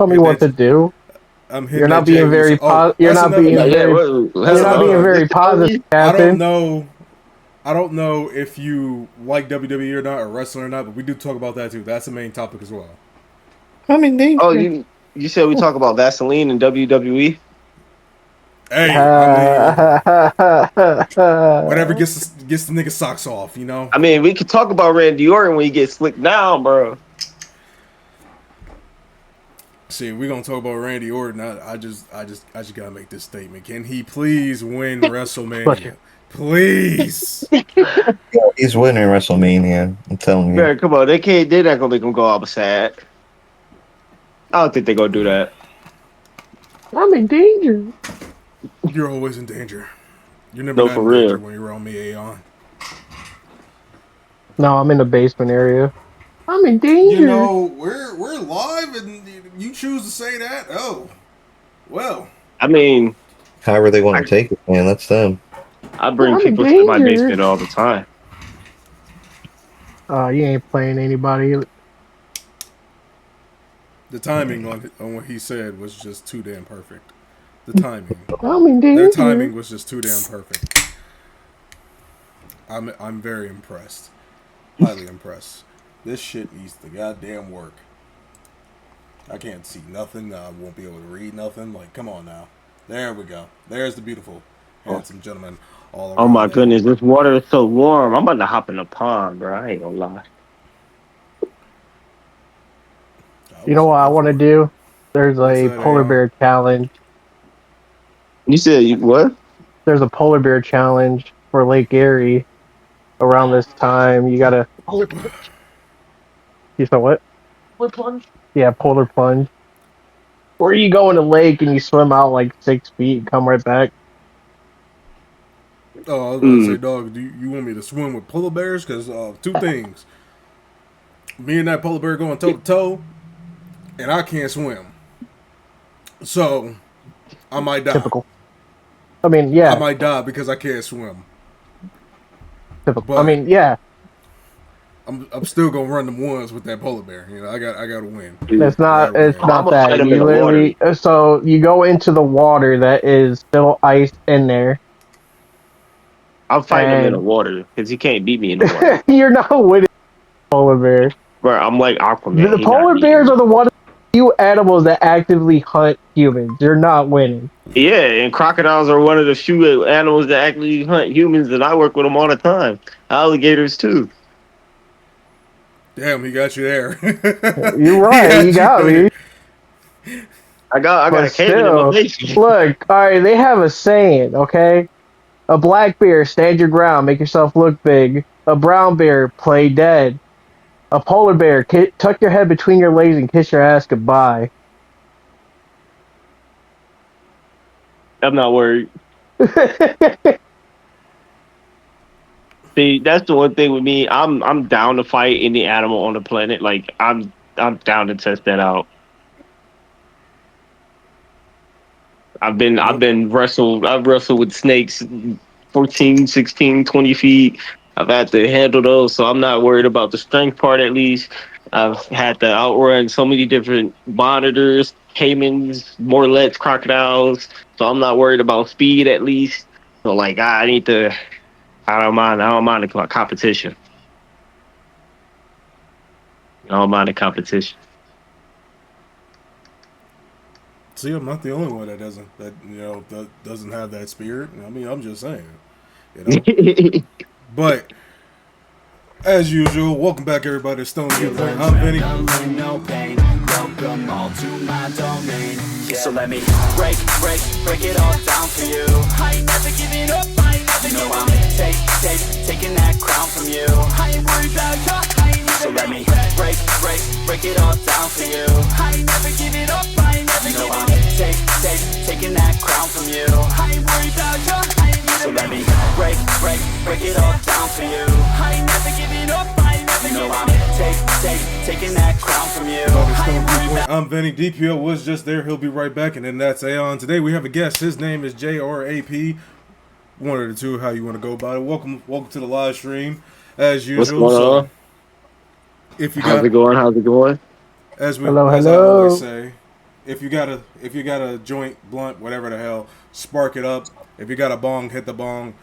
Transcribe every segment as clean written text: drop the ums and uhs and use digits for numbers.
tell me what to do. You're not being very You're not being very positive, Captain. I don't know if you like WWE or not, or wrestling or not, but we do talk about that too. That's the main topic as well. I mean, oh, you said we talk about Vaseline and WWE. Hey, I mean, whatever gets the nigga socks off, you know. I mean, we could talk about Randy Orton when he gets slicked down, bro. See, we're gonna talk about Randy Orton. I just gotta make this statement. Can he please win WrestleMania? Please. He's winning WrestleMania. I'm telling you. Man, come on, they're not gonna make him go out sad. I don't think they're gonna do that. I'm in danger. You're always in danger. You're never not in danger when you're around me, Aeon. No, I'm in the basement area. I'm in danger. You know, we're live and you choose to say that? Oh. Well. I mean, however they want to take it, man, that's them. I bring people to my basement all the time. You ain't playing anybody. The timing on what he said was just too damn perfect. The timing. Their timing was just too damn perfect. I'm very impressed. Highly impressed. This shit needs to goddamn work. I can't see nothing. I won't be able to read nothing. Like, come on now. There we go. There's the beautiful, handsome gentleman all around. Oh my goodness, this water is so warm. I'm about to hop in the pond, bro. I ain't gonna lie. You know what I want to do? There's a polar bear challenge. You said what? There's a polar bear challenge for Lake Erie around this time. You gotta. Polar plunge. You saw what? Polar plunge? Yeah, polar plunge. Where you go in the lake and you swim out like 6 feet and come right back. Oh, I was gonna say, dog, do you want me to swim with polar bears? Because two things. Me and that polar bear going toe to toe, and I can't swim. So, I might die. Typical. I mean, yeah. I might die because I can't swim. Typical. But I mean, yeah. I'm still gonna run them ones with that polar bear. You know, I gotta win. It's not that. You literally, so you go into the water that is still ice in there. I'm fighting him in the water because he can't beat me in the water. You're not winning polar bear. Bro, I'm like Aquaman. The polar bears are the one few animals that actively hunt humans. You're not winning. Yeah, and crocodiles are one of the few animals that actually hunt humans, and I work with them all the time. Alligators too. Damn, he got you there. You're right. You got me. I got a cave in my basement. Look, all right. They have a saying, okay? A black bear, stand your ground, make yourself look big. A brown bear, play dead. A polar bear, tuck your head between your legs and kiss your ass goodbye. I'm not worried. See, that's the one thing with me. I'm down to fight any animal on the planet. Like I'm down to test that out. I've wrestled with snakes 14, 16, 20 feet. I've had to handle those, so I'm not worried about the strength part at least. I've had to outrun so many different monitors, caimans, morlets, crocodiles, so I'm not worried about speed at least. So like I don't mind the competition. I don't mind the competition. See, I'm not the only one that doesn't have that spirit. I mean, I'm just saying, you know. But as usual, welcome back everybody to St0n3d. I'm Vinny. Welcome all to my domain. So let me break it all down for you. I ain't never giving up. I ain't never giving up. Taking that crown from you. I ain't worried about you. So let me break it all down for you. I ain't never giving up. I ain't never giving up. Taking that crown from you. I ain't worried about you. So let me break it all down for you. I ain't never giving up. I ain't never giving up. Taking that crown from you. I'm Vinny. DPO was just there. He'll be right back. And then that's St0n3d. Today we have a guest. His name is JRAP. One of the two, how you want to go about it. Welcome to the live stream, as usual. What's going on? If you How's it going? As I always say, If you got a joint, blunt, whatever the hell, spark it up. If you got a bong, hit the bong,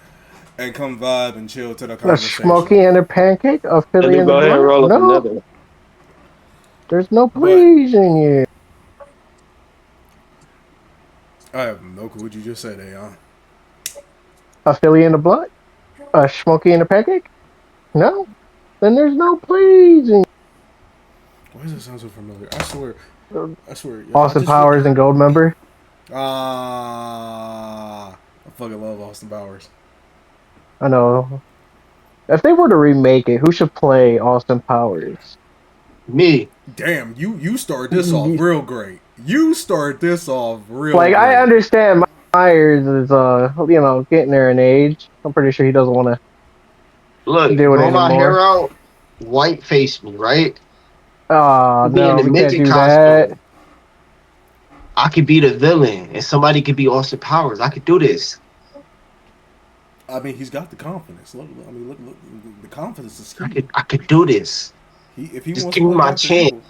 and come vibe and chill to the A smoky conversation. and a pancake, a And Philly then and a go ahead and blunt. roll up No, another. there's no But pleasing you. I have no clue what you just said, Aeon. A Philly and a blunt, a smoky and a pancake. No, then there's no pleasing. Why does it sound so familiar? I swear. I Austin just Powers and Gold Member. I fucking love Austin Powers. I know. If they were to remake it, who should play Austin Powers? Me. Damn, you started this off real great. You started this off real Like, I great. understand Myers is getting there in age. I'm pretty sure he doesn't want to Look, do it grow my hair anymore. out, white face me, right? Oh Be in no, the we can't midget do that. costume. I could be the villain, and somebody could be Austin Powers. I could do this. I mean, he's got the confidence. Look, the confidence is I key. could do this. If he Just wants give to me play my Doctor chance. Evil,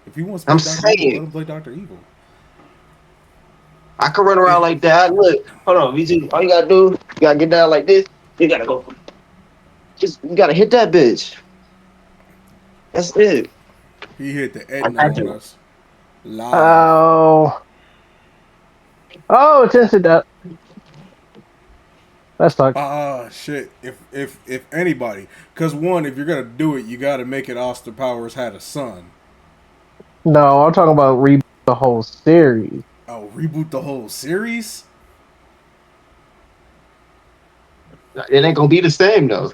if he wants to I'm play Doctor Evil, let saying him play Doctor Evil. I could run around If like that. Look, hold on, VG. All you gotta do, you gotta get down like this. You gotta go. You gotta hit that bitch. That's it. he hit the I Edna got on you. us live. Oh, it's instant death. That sucks. Shit. If anybody, because one, if you're gonna do it, you gotta make it Austin Powers had a son. No, I'm talking about reboot the whole series. Oh, reboot the whole series? It ain't gonna be the same though.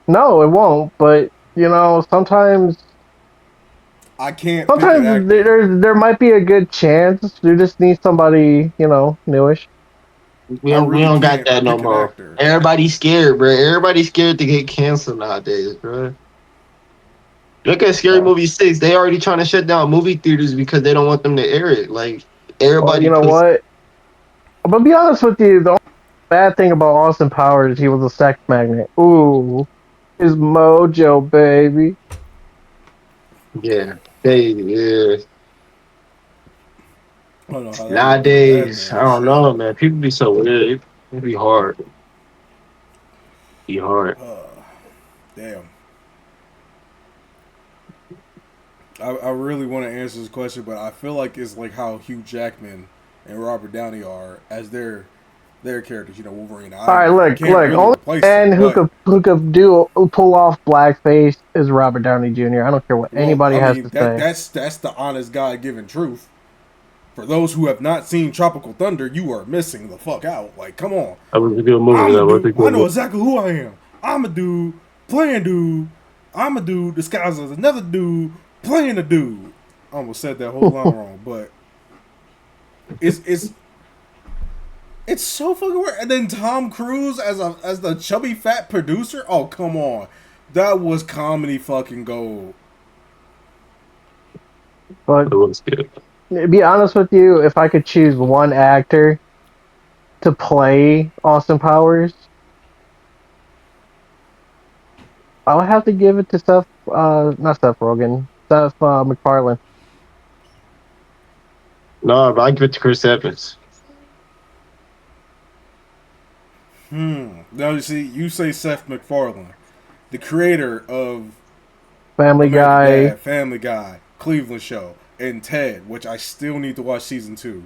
No, it won't. But sometimes I can't pick an sometimes actor. there might be a good chance. You just need somebody newish. We I we really don't got can't that no pick an more. actor. Everybody's scared, bro. Everybody's scared to get canceled nowadays, bro. Look at Scary Uh, Movie 6. They already trying to shut down movie theaters because they don't want them to air it. Like well, everybody you know puts. what? But be honest with you, the only bad thing about Austin Powers, he was a sex magnet. Ooh, his mojo, baby. Yeah, yeah. I don't know how that would have been a bad Nowadays, I thing. don't Shit. know, man. People be so weird. It be hard. Be hard. Damn. I really want to answer this question, but I feel like it's like how Hugh Jackman and Robert Downey are as their characters. Wolverine. All right, You look, can't really only replace man them, but who could pull off blackface is Robert Downey Jr. I don't care what well, anybody I has mean to say. that's the honest God given truth. For those who have not seen Tropical Thunder, you are missing the fuck out. Like, come on. That was a good movie. I'm a That was a dude. I good know movie. exactly who I am. I'm a dude playing dude. I'm a dude disguised as another dude playing a dude. I almost said that whole line wrong, but it's so fucking weird. And then Tom Cruise as the chubby fat producer. Oh, come on, that was comedy fucking gold. But It was good. to be honest with you, if I could choose one actor to play Austin Powers, I would have to give it to not Seth Rogen, Seth MacFarlane. No, but I give it to Chris Evans. Now you see, you say Seth MacFarlane, the creator of Family American Guy. Dad, Family Guy, Cleveland Show, and Ted, which I still need to watch season 2.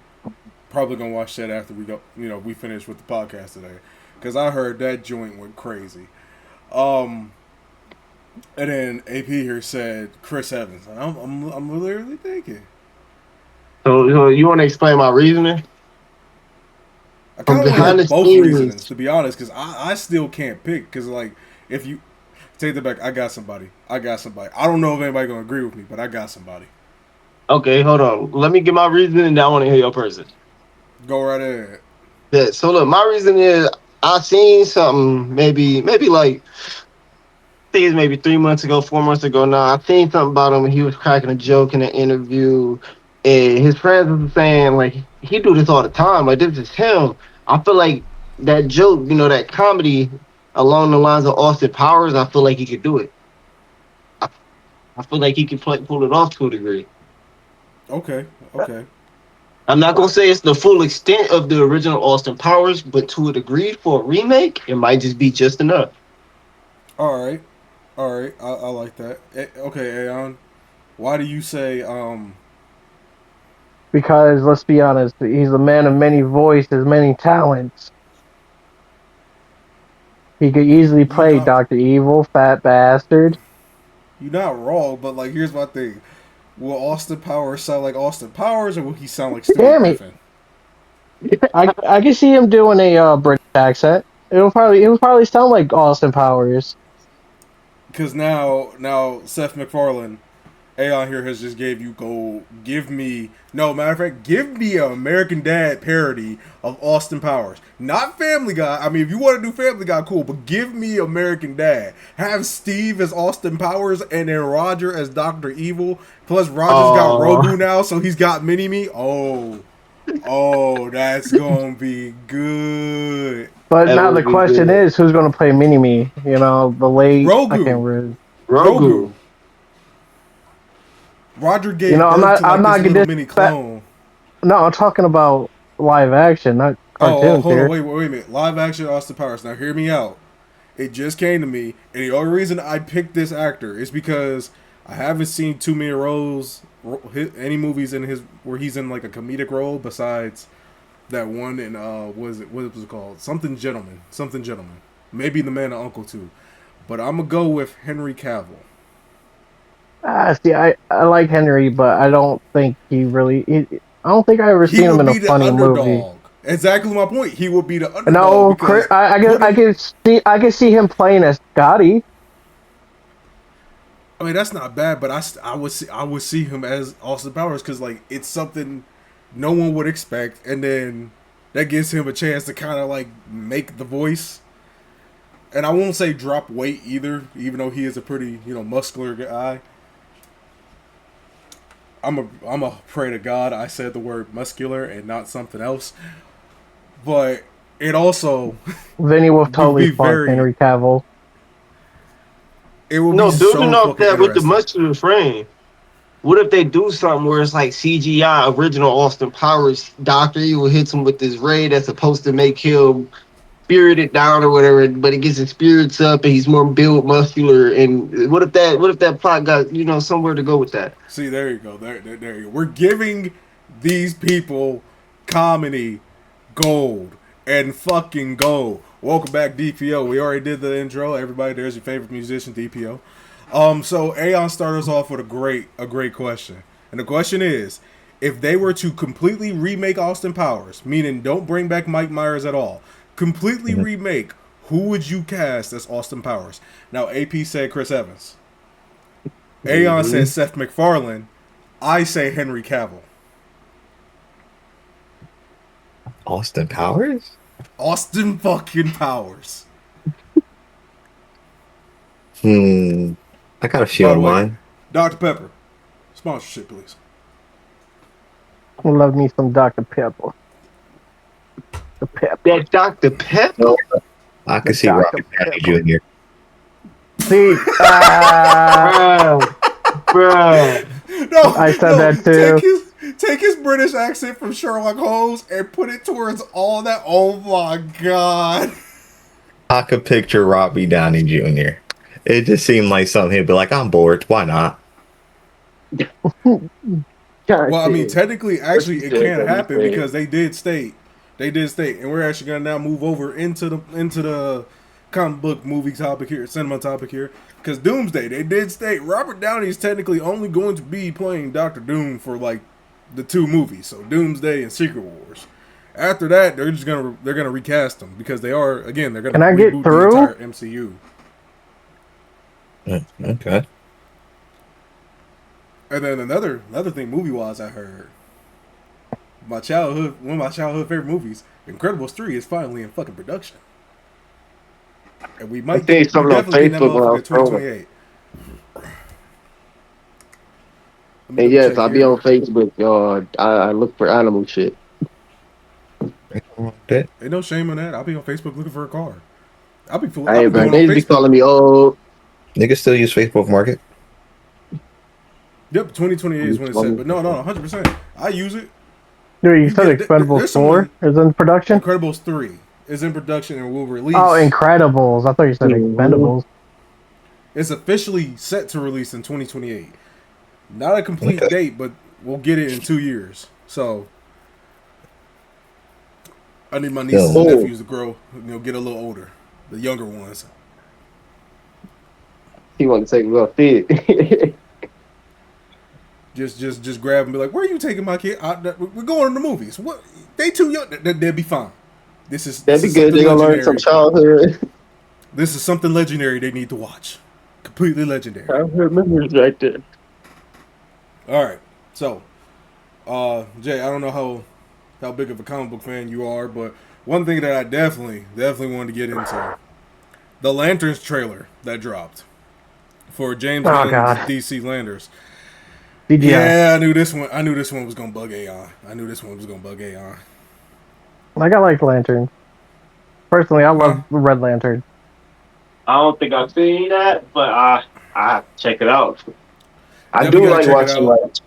Probably gonna watch that after we finish with the podcast today, because I heard that joint went crazy. And then AP here said Chris Evans, and I'm literally thinking. So you want to explain my reasoning? I From kind of want to hear behind the both reasonings, scenes. to be honest, because I still can't pick, because like if you take that back, I got somebody. I don't know if anybody gonna agree with me, but I got somebody. Okay, hold on. Let me get my reasoning, and then I want to hear your person. Go right ahead. Yeah. So look, my reason is I seen something maybe like I think it's maybe 3 months ago, 4 months ago now. I seen something about him. He was cracking a joke in an interview, and his friends was saying like he do this all the time. Like this is him. I feel like that joke, that comedy along the lines of Austin Powers. I feel like he could do it. I feel like he could pull it off to a degree. Okay. Okay. I'm not gonna say it's the full extent of the original Austin Powers, but to a degree for a remake, it might just be just enough. All right. All right. I like that. Okay, Aeon. Why do you say Because let's be honest, he's a man of many voices, many talents. He could easily you play not Dr. Evil, Fat Bastard. you not wrong, but like here's my thing. Will Austin Powers sound like Austin Powers or will he sound like Stewie Damn it! Griffin? I can see him doing a British accent. It'll probably sound like Austin Powers. Because now Seth MacFarlane, Aeon here has just gave you gold. Give me matter of fact, give me an American Dad parody of Austin Powers. Not Family Guy. I mean, if you want to do Family Guy, cool, but give me American Dad. Have Steve as Austin Powers and then Roger as Dr. Evil. Plus Roger's got Rogu now, so he's got Mini-Me. Oh, that's gonna be good. But now the question is, who's going to play Mini-Me? You know, the late... I can't remember. Rogu. Roger gave birth to this little mini clone. No, I'm talking about live action, not cartoons. Hold on, wait a minute. Live action Austin Powers. Now hear me out. It just came to me, and the only reason I picked this actor is because I haven't seen too many any movies where he's in like a comedic role besides that one in what was it called? Something Gentleman. Maybe The Man and Uncle too. But I'm gonna go with Henry Cavill. See, I like Henry, but I don't think he really. I don't think I ever seen him in a funny movie. Exactly my point. He would be the underdog. No, I can see him playing as Scotty. I mean, that's not bad, but I would see him as Austin Powers because like it's something no one would expect, and then that gives him a chance to kind of like make the voice. And I won't say drop weight either, even though he is a pretty muscular guy. I'm a pray to God I said the word muscular and not something else. But it also Vinny will totally fuck Henry Cavill. It will building off that with the muscular frame. What if they do something where it's like CGI original Austin Powers, Dr. Evil hits him with this ray that's supposed to make him spirited down or whatever, but he gets his spirits up and he's more built, muscular. And what if that plot got somewhere to go with that? See, there you go. There you go. We're giving these people comedy gold and fucking gold. Welcome back, DPO. We already did the intro. Everybody, there's your favorite musician, DPO. So Aeon started us off with a great question, and the question is, if they were to completely remake Austin Powers, meaning don't bring back Mike Myers at all, completely remake, who would you cast as Austin Powers? Now, AP said Chris Evans. Aeon said Seth MacFarlane. I say Henry Cavill. Austin Powers? Austin fucking Powers. I got a few on mine. Dr. Pepper. Sponsorship, please. I love me some Dr. Pepper. That Dr. Pepper? No, I can see Robert Downey Jr. See, bro. No, I said that too. Take his British accent from Sherlock Holmes and put it towards all that. Oh my god. I could picture Robbie Downey Jr. It just seemed like something he'd be like, I'm bored. Why not? Well, I mean, technically, actually, it can't happen because they did state, and we're actually gonna now move over into the comic book movie topic here, cinema topic here, because Doomsday, they did state Robert Downey is technically only going to be playing Doctor Doom for like the 2 movies, so Doomsday and Secret Wars. After that, they're gonna recast them because they are they're gonna reboot the entire MCU. Okay. And then another thing movie wise, I heard one of my childhood favorite movies, Incredibles 3, is finally in fucking production, and we might get something on Facebook 2028. And yes, I'll be on Facebook. I look for animal shit. Ain't no shame in that. I'll be on Facebook looking for a car. I'll be fooling. Hey, bro, they be calling me old. Niggas still use Facebook Market. Yep, 2028 is when it said. But no, 100%. I use it. Dude, you said Expendables 4 is in production? Incredibles 3 is in production and will release. Oh, Incredibles. I thought you said Expendables. It's officially set to release in 2028. Not a complete date, but we'll get it in 2 years. So I need my nieces and nephews to grow, get a little older. The younger ones. He want to take a little fit. Just grab and be like, "Where are you taking my kid? We're going to the movies. What? They too young. They'll be fine. That'd be good. They're gonna learn some childhood. This is something legendary they need to watch. Completely legendary. I remember it right there. All right, so Jay, I don't know how big of a comic book fan you are, but one thing that I definitely wanted to get into, the Lanterns trailer that dropped for James Gunn's DC Lanterns. Yeah, I knew this one was gonna bug Aeon. Like, I like Lantern. Personally, I love Red Lantern. I don't think I've seen that, but I have to check it out. I do like watching that.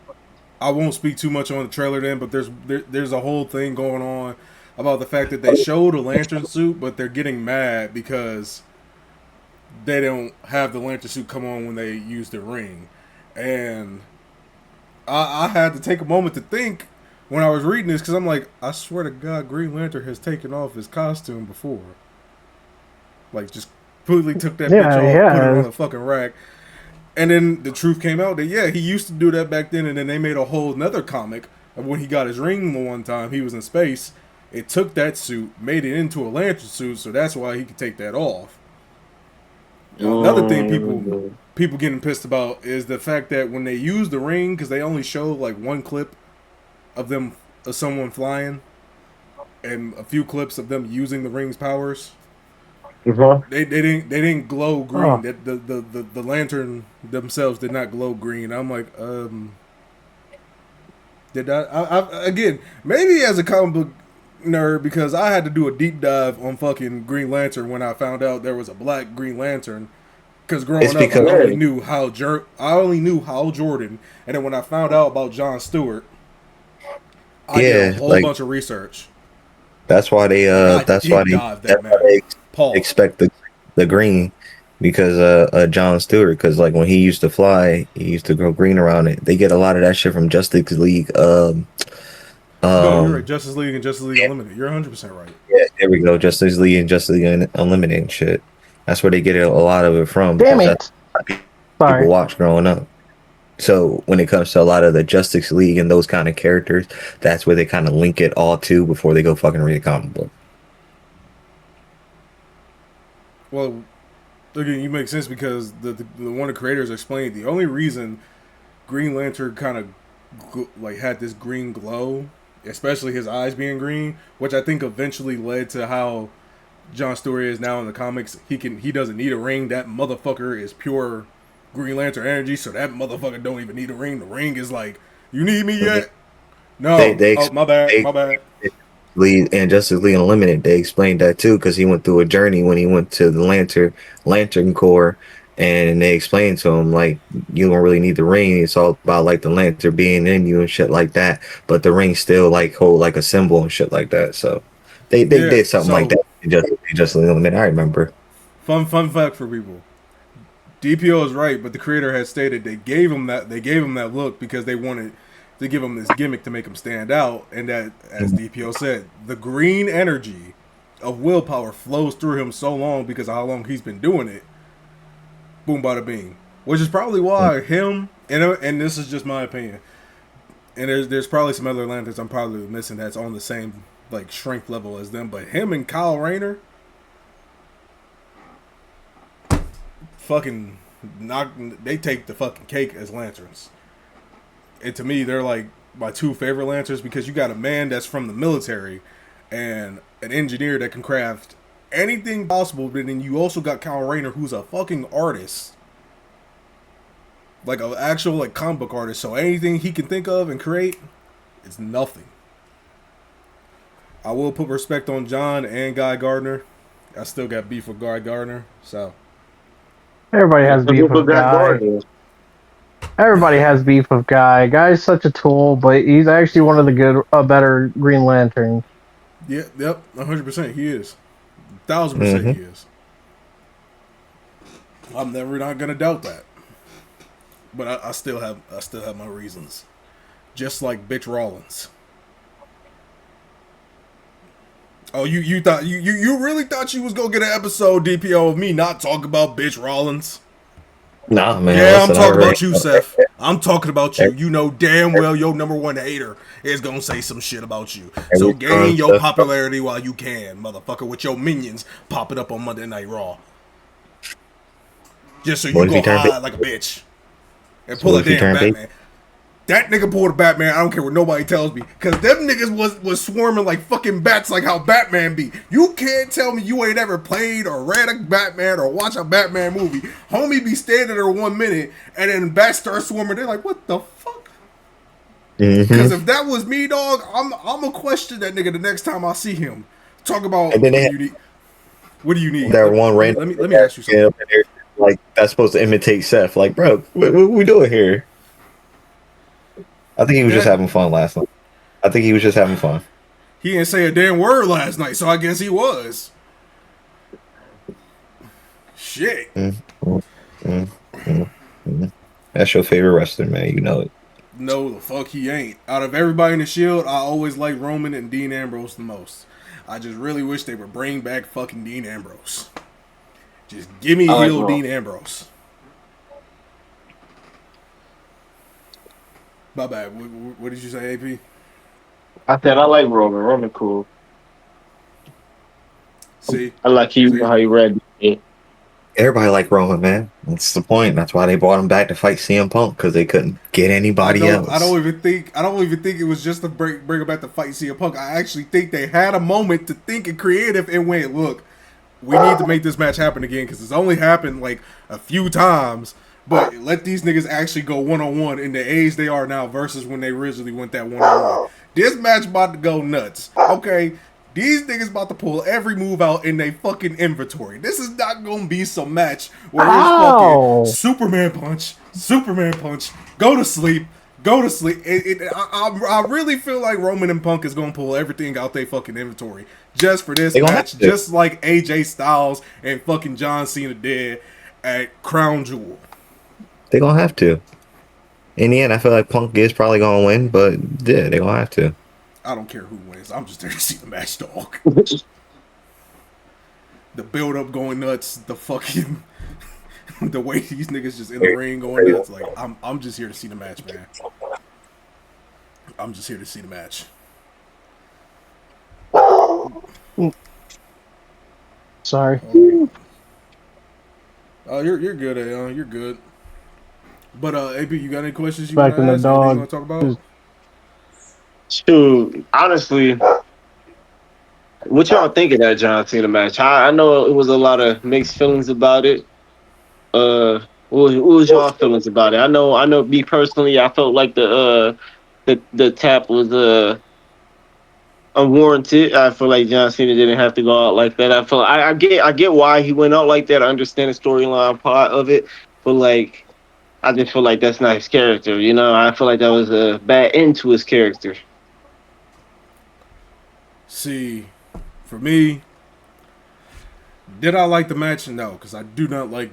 I won't speak too much on the trailer then, but there's a whole thing going on about the fact that they showed a Lantern suit, but they're getting mad because they don't have the Lantern suit come on when they use the ring. And I had to take a moment to think when I was reading this, because I'm like, I swear to God, Green Lantern has taken off his costume before. Like, just completely took that bitch off, put it on the fucking rack. And then the truth came out that, he used to do that back then, and then they made a whole nother comic of when he got his ring the one time, he was in space. It took that suit, made it into a Lantern suit, so that's why he could take that off. Another thing people getting pissed about is the fact that when they use the ring, because they only show like one clip of someone flying, and a few clips of them using the ring's powers. They didn't glow green. The lantern themselves did not glow green. I'm like, did I again, maybe as a comic book nerd, because I had to do a deep dive on fucking Green Lantern when I found out there was a black Green Lantern. Because growing up, I only knew Hal Jordan, and then when I found out about John Stewart, I did a whole bunch of research. That's why they expect the green, because John Stewart, because like when he used to fly, he used to grow green around it. They get a lot of that shit from Justice League. No, you're right. Justice League and Justice League Unlimited. You're 100% right. Yeah, there we go. Justice League and Justice League Unlimited and shit. That's where they get a lot of it from. Damn it! People watch growing up. So when it comes to a lot of the Justice League and those kind of characters, that's where they kind of link it all to before they go fucking read a comic book. Well, again, you make sense because the one of the creators explained the only reason Green Lantern kind of like had this green glow, especially his eyes being green, which I think eventually led to how John Stewart is now in the comics. He doesn't need a ring. That motherfucker is pure Green Lantern energy, so that motherfucker don't even need a ring. The ring is like, you need me yet? No. My bad. And Justice League Unlimited, they explained that too, because he went through a journey when he went to the Lantern Corps, and they explained to him like, you don't really need the ring. It's all about like the lantern being in you and shit like that. But the ring still like hold like a symbol and shit like that. So they did something like that. Justice League Unlimited, I remember. Fun fact for people. DPO is right, but the creator has stated they gave him that look because they wanted to give him this gimmick to make him stand out, and that, as DPO said, the green energy of willpower flows through him so long because of how long he's been doing it. Boom, bada bing. Which is probably why him, and this is just my opinion, and there's probably some other lanterns I'm probably missing that's on the same like strength level as them, but him and Kyle Rayner fucking they take the fucking cake as lanterns. And to me, they're like my two favorite lanterns because you got a man that's from the military and an engineer that can craft anything possible, but then you also got Kyle Rayner, who's a fucking artist. Like an actual like comic book artist. So anything he can think of and create is nothing. I will put respect on John and Guy Gardner. I still got beef with Guy Gardner, so everybody has beef with Guy. Everybody has beef with Guy. Guy's such a tool, but he's actually one of the better Green Lanterns. Yeah, yep, 100% he is. 1000% Mm-hmm. he is. I'm never not gonna doubt that. But I still have my reasons. Just like bitch Rollins. Oh, you thought you really thought you was gonna get an episode DPO of me not talking about bitch Rollins? Nah, man. Yeah, listen, I'm talking I about you, Seth. I'm talking about you. every- You know damn well your number one hater is gonna say some shit about you. So every gain time your stuff- popularity while you can, motherfucker, with your minions popping up on Monday Night Raw. Just so you What if go he turned hide like a bitch. And pull what a if he damn turned big? Batman. That nigga pulled a Batman. I don't care what nobody tells me. Cause them niggas was swarming like fucking bats like how Batman be. You can't tell me you ain't ever played or read a Batman or watch a Batman movie. Homie be standing there 1 minute and then bats start swarming. They're like, what the fuck? Because if that was me, dog, I'm gonna question that nigga the next time I see him. Talk about And then they what you need. What do you need? that one random. Let me ask you something. up in there, like that's supposed to imitate Seth. Like, bro, what we doing here? I think he was just That- having fun last night. I think he was just having fun. He didn't say a damn word last night, so I guess he was. Shit. That's your favorite wrestler, man. You know it. No, the fuck he ain't. Out of everybody in the Shield, I always like Roman and Dean Ambrose the most. I just really wish they would bring back fucking Dean Ambrose. Just give me I like heel Roman. Dean Ambrose. My bad. What did you say, AP? I said I like Roman. Roman cool. See? I like how he read it. Everybody like Roman, man. That's the point. That's why they brought him back to fight CM Punk because they couldn't get anybody else. I don't even think it was just to bring him back to fight CM Punk. I actually think they had a moment to think and creative and went, look, we need to make this match happen again because it's only happened like a few times. But let these niggas actually go one-on-one in the age they are now versus when they originally went that one-on-one. This match about to go nuts. Okay, these niggas about to pull every move out in their fucking inventory. This is not gonna be some match where it's Ow. fucking Superman punch, go to sleep. I really feel like Roman and Punk is gonna pull everything out their fucking inventory just for this They gonna match, have to. just like AJ Styles and fucking John Cena did at Crown Jewel. They gonna have to. In the end, I feel like Punk is probably gonna win, but yeah, they gonna have to. I don't care who wins. I'm just there to see the match, dog. The build up going nuts. The fucking the way these niggas just in the ring going nuts. Like I'm just here to see the match, man. I'm just here to see the match. Sorry. Oh, you're good, Aeon. You're good. But AP, you got any questions you Back want to in the ask? Anything you dog. want to talk about? Shoot, honestly, what y'all think of that John Cena match? I know it was a lot of mixed feelings about it. What was y'all feelings about it? I know. Me personally, I felt like the tap was unwarranted. I feel like John Cena didn't have to go out like that. I get why he went out like that. I understand the storyline part of it, but like, I just feel like that's not his character. You know, I feel like that was a bad end to his character. See, for me, did I like the match? No, because I do not like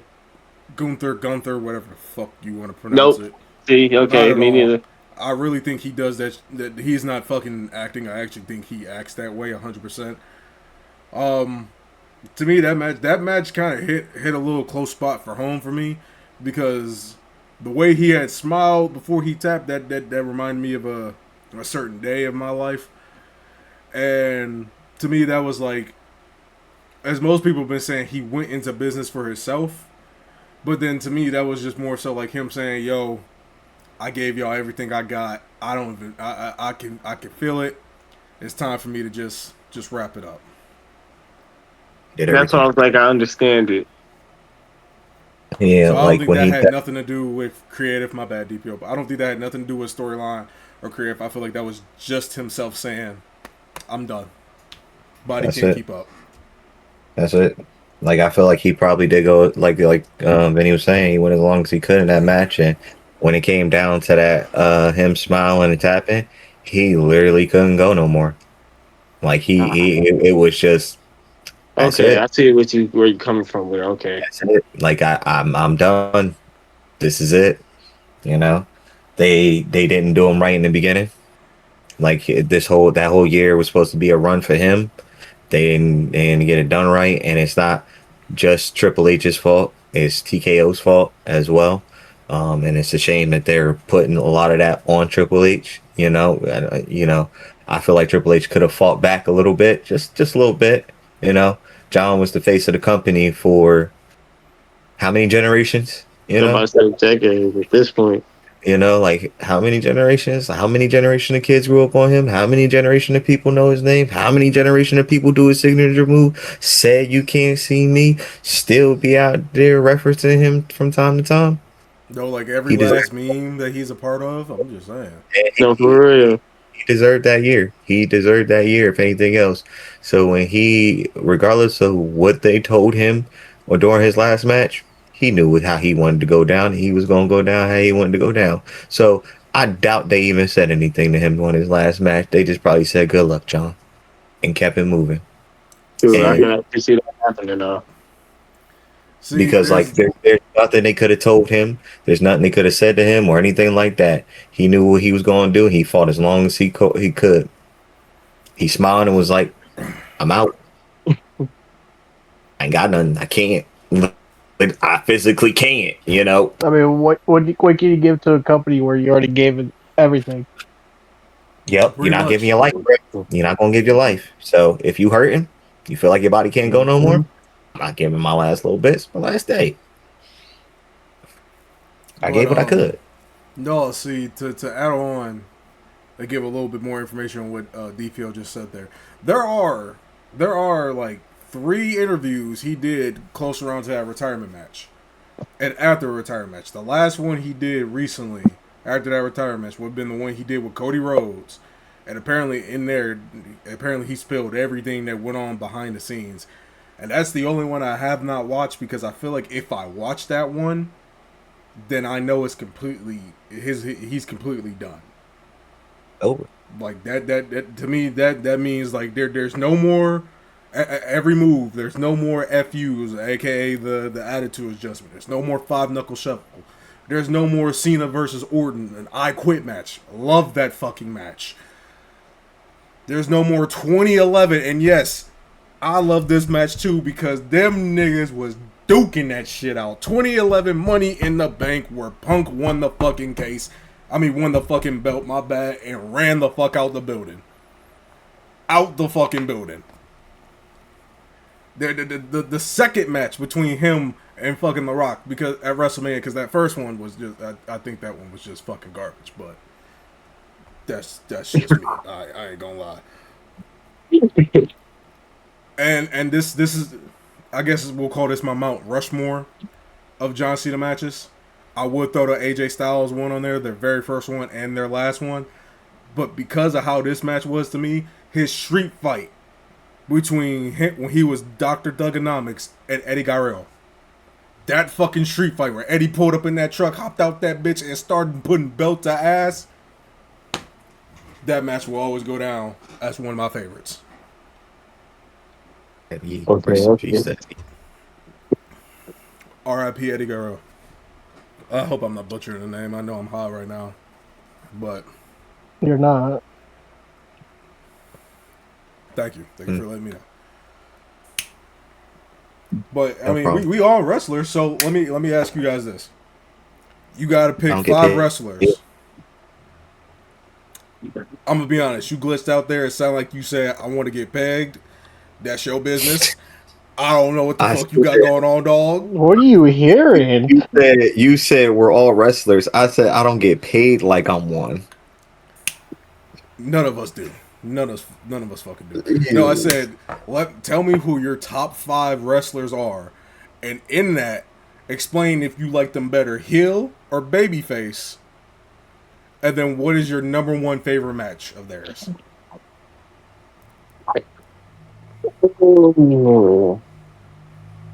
Gunther, whatever the fuck you want to pronounce Nope. it. See, okay, Not at me all. neither. I really think he does that he's not fucking acting. I actually think he acts that way 100%. To me, that match kind of hit a little close spot for home for me because the way he had smiled before he tapped that reminded me of a certain day of my life. And to me, that was like, as most people have been saying, he went into business for himself. But then to me, that was just more so like him saying, yo, I gave y'all everything I got. I can feel it. It's time for me to just wrap it up. That's why I was like, I understand it. Yeah, So I don't like think when that he had nothing to do with creative. My bad, DPO. But I don't think that had nothing to do with storyline or creative. I feel like that was just himself saying, I'm done. Body That's can't it. keep up. That's it. Like I feel like he probably did go like Vinny was saying, he went as long as he could in that match, and when it came down to that, him smiling and tapping, he literally couldn't go no more. Like it was just that's Okay, it. I see where you coming from with. Okay, That's it. Like I'm done. This is it. You know, they didn't do him right in the beginning. Like that whole year was supposed to be a run for him. They didn't get it done right, and it's not just Triple H's fault. It's TKO's fault as well. And it's a shame that they're putting a lot of that on Triple H. I feel like Triple H could have fought back a little bit, just a little bit. You know, John was the face of the company for how many generations? You I'm know, about to say decades at this point. like how many generations? How many generation of kids grew up on him? How many generation of people know his name? How many generation of people do his signature move? Said you can't see me, still be out there referencing him from time to time. No, like every He deserved, last meme that he's a part of. I'm just saying. No, he, for real. he deserved that year. He deserved that year, if anything else. So when regardless of what they told him or during his last match, he knew how he wanted to go down. He was going to go down how he wanted to go down. So I doubt they even said anything to him on his last match. They just probably said, "Good luck, John," and kept it moving. Dude, I See, can And actually see that happening now. see, because like there's nothing they could have told him, there's nothing they could have said to him or anything like that. He knew what he was going to do. He fought as long as he could. He smiled and was like, "I'm out. I ain't got nothing. I can't. I physically can't. You know." I mean, what can you give to a company where you already gave it everything? Yep, you're pretty not giving much. your life, bro. You're not gonna give your life. So if you hurting, you feel like your body can't go no more. Mhm. I'm not giving my last little bits. My last day, I But gave what I could. no, see, to add on, to give a little bit more information on what DPO just said there. There are like 3 interviews he did close around to that retirement match, and after a retirement match. The last one he did recently after that retirement match would have been the one he did with Cody Rhodes, and apparently in there, apparently he spilled everything that went on behind the scenes, and that's the only one I have not watched because I feel like if I watch that one, then I know it's completely he's completely done. Over. Like that to me that means like there's no more every move. There's no more FUs, aka the attitude adjustment. There's no more 5 knuckle shuffle. There's no more Cena versus Orton, an I Quit match. Love that fucking match. There's no more 2011, and yes, I love this match too because them niggas was duking that shit out. 2011 Money in the Bank where Punk won the fucking case. Won the fucking belt, my bad, and ran the fuck out the building. Out the fucking building. The second match between him and fucking The Rock because at WrestleMania, because that first one was just, I think that one was just fucking garbage, but that's just me. I ain't gonna lie. And this is, I guess we'll call this my Mount Rushmore of John Cena matches. I would throw the AJ Styles one on there, their very first one and their last one. But because of how this match was to me, his street fight between him when he was Dr. Thuganomics and Eddie Guerrero. That fucking street fight where Eddie pulled up in that truck, hopped out that bitch, and started putting belt to ass. That match will always go down as one of my favorites. Okay. R.I.P. Eddie Guerrero. I hope I'm not butchering the name. I know I'm high right now. But You're not. thank you. Thank you for letting me know. But No problem. we all wrestlers, so let me ask you guys this. You gotta pick don't get 5 paid. wrestlers. I'm gonna be honest, you glitched out there, it sounded like you said I want to get pegged. That's your business. I don't know what the fuck you got going on, dog. What are you hearing? You said we're all wrestlers. I said I don't get paid like I'm one. None of us do. None of us fucking do. No, I said, tell me who your top 5 wrestlers are, and in that, explain if you like them better, heel or babyface, and then what is your number 1 favorite match of theirs?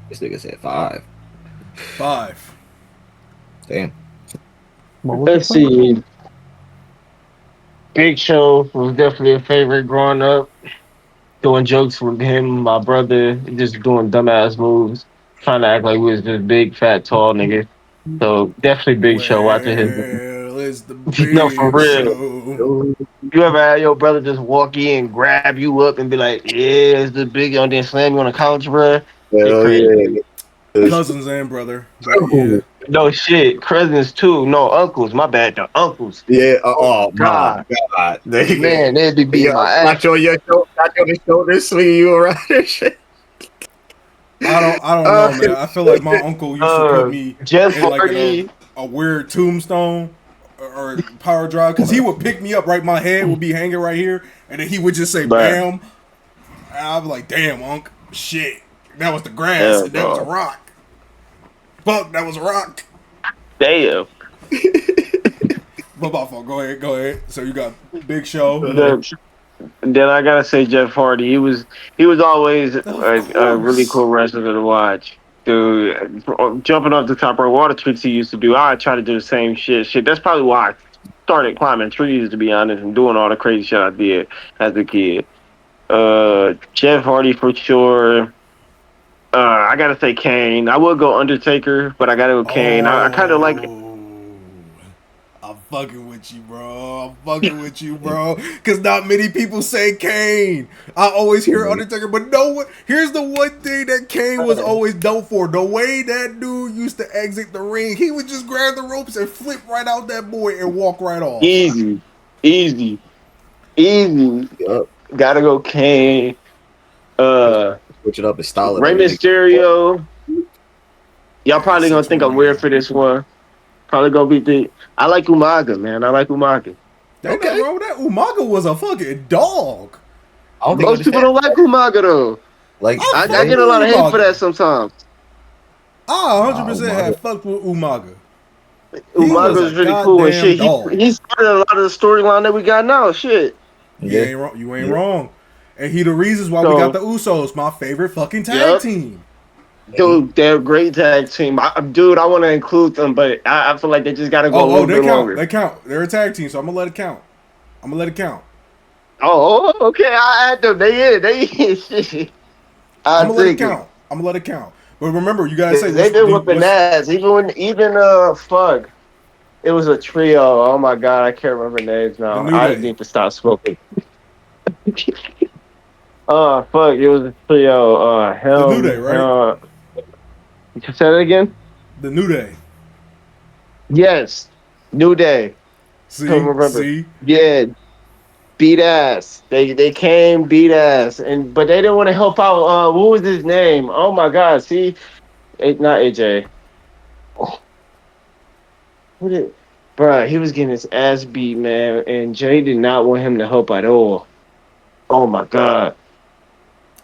This nigga said 5. 5. Damn. Let's see. Big Show was definitely a favorite growing up. Doing jokes with him, my brother, just doing dumbass moves, trying to act like we was this big, fat, tall nigga. So definitely Big Show watching his. Well, it's the No, for big real. show. You ever had your brother just walk in, grab you up, and be like, "Yeah, it's the big," and then slam you on the couch, bruh? Shit, Hell crazy. yeah. Cousins and brother, but yeah. No shit, cousins too. No uncles. My bad. The uncles. Yeah. Oh Oh my God, God. Nigga. man, they'd be beating Yeah, my ass. got you on your shoulder, got you on the shoulder, swinging you around and shit. I don't know, man. I feel like my uncle used to put me Jeff in like in Hardy. a weird tombstone or power drive because he would pick me up. Right, my head would be hanging right here, and then he would just say Bruh. "bam." And I'd be like, "Damn, Unc, shit, that was the grass, Yeah, and that was a bro. rock. Fuck, that was a rock." Damn. But my fault. Go ahead. So you got Big Show. Then I gotta say Jeff Hardy. He was always Of a really course. cool wrestler to watch. Dude, jumping off the top rope, all the tricks he used to do, I try to do the same shit. That's probably why I started climbing trees, to be honest, and doing all the crazy shit I did as a kid. Jeff Hardy for sure. I gotta say Kane. I would go Undertaker, but I gotta go Kane. I kind of like. I'm fucking with you, bro. Because not many people say Kane. I always hear Undertaker, but no one. Here's the one thing that Kane was always known for. The way that dude used to exit the ring, he would just grab the ropes and flip right out that boy and walk right off. Easy. Yup. Gotta go Kane. Switch it up and style it. Rey Mysterio. Y'all probably gonna think I'm weird for this one. Probably gonna be the. I like Umaga, man. I like Umaga. Okay, bro. That Umaga was a fucking dog. I don't think Most people don't like Umaga though. like. I get a lot of hate for that sometimes. I 100% had fucked with Umaga. Umaga was really cool and shit. He started a lot of the storyline that we got now. Shit. You ain't wrong. And he the reasons why we got the Usos, my favorite fucking tag team. Dude, they're a great tag team. I want to include them, but I feel like they just got to go a little bit longer. They count. They're a tag team, so I'm going to let it count. Oh, okay. I add them. They in. Shit. I'm going to let it count. But remember, you got to say... They've been whipping ass. Even fuck. It was a trio. Oh, my God. I can't remember names now. I need to stop smoking. Fuck. It was a trio. The New Day, right? Say that again? The New Day. Yes. New Day. See? Yeah. Beat ass. They came, beat ass. But they didn't want to help out. What was his name? Oh my God. See? Not AJ. Bruh, he was getting his ass beat, man. And Jay did not want him to help at all. Oh my God.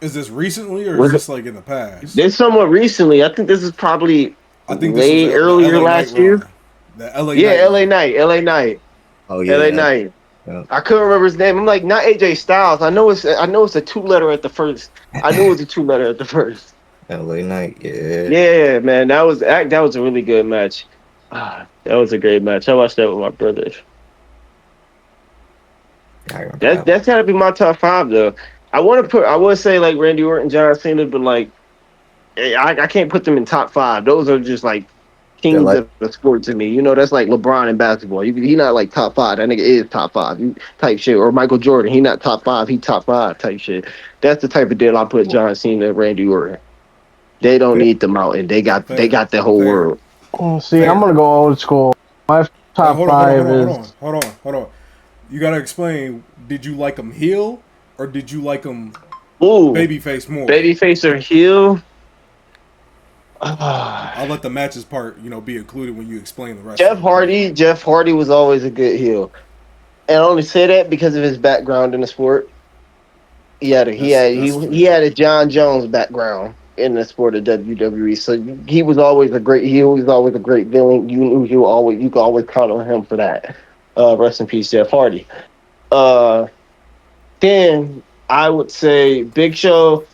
Is this recently or is this like in the past? This somewhat recently. I think this is probably earlier last year. The LA Night. Oh yeah. LA Night. Yeah. I couldn't remember his name. I'm like, not AJ Styles. I know it's a 2-letter at the first. I knew it was a 2-letter at the first. LA Night, yeah. Yeah, man, that was a really good match. That was a great match. I watched that with my brothers. That's gotta be my top 5 though. I would say like Randy Orton, John Cena, but like I can't put them in top 5. Those are just like kings of the sport to me. You know, that's like LeBron in basketball. He not like top 5. That nigga is top 5 type shit. Or Michael Jordan. He not top 5. He top 5 type shit. That's the type of deal I put John Cena and Randy Orton. They don't need them out, and they got the whole world. See, I'm gonna go old school. My top 5 is. Hold on. You gotta explain. Did you like him heel or did you like him babyface more? Babyface or heel? I'll let the matches part, be included when you explain the rest. Jeff Hardy was always a good heel, and I only say that because of his background in the sport. He had a John Jones background in the sport of WWE, so he was always a great heel. He was always a great villain. You could always count on him for that. Rest in peace, Jeff Hardy. Then I would say Big Show.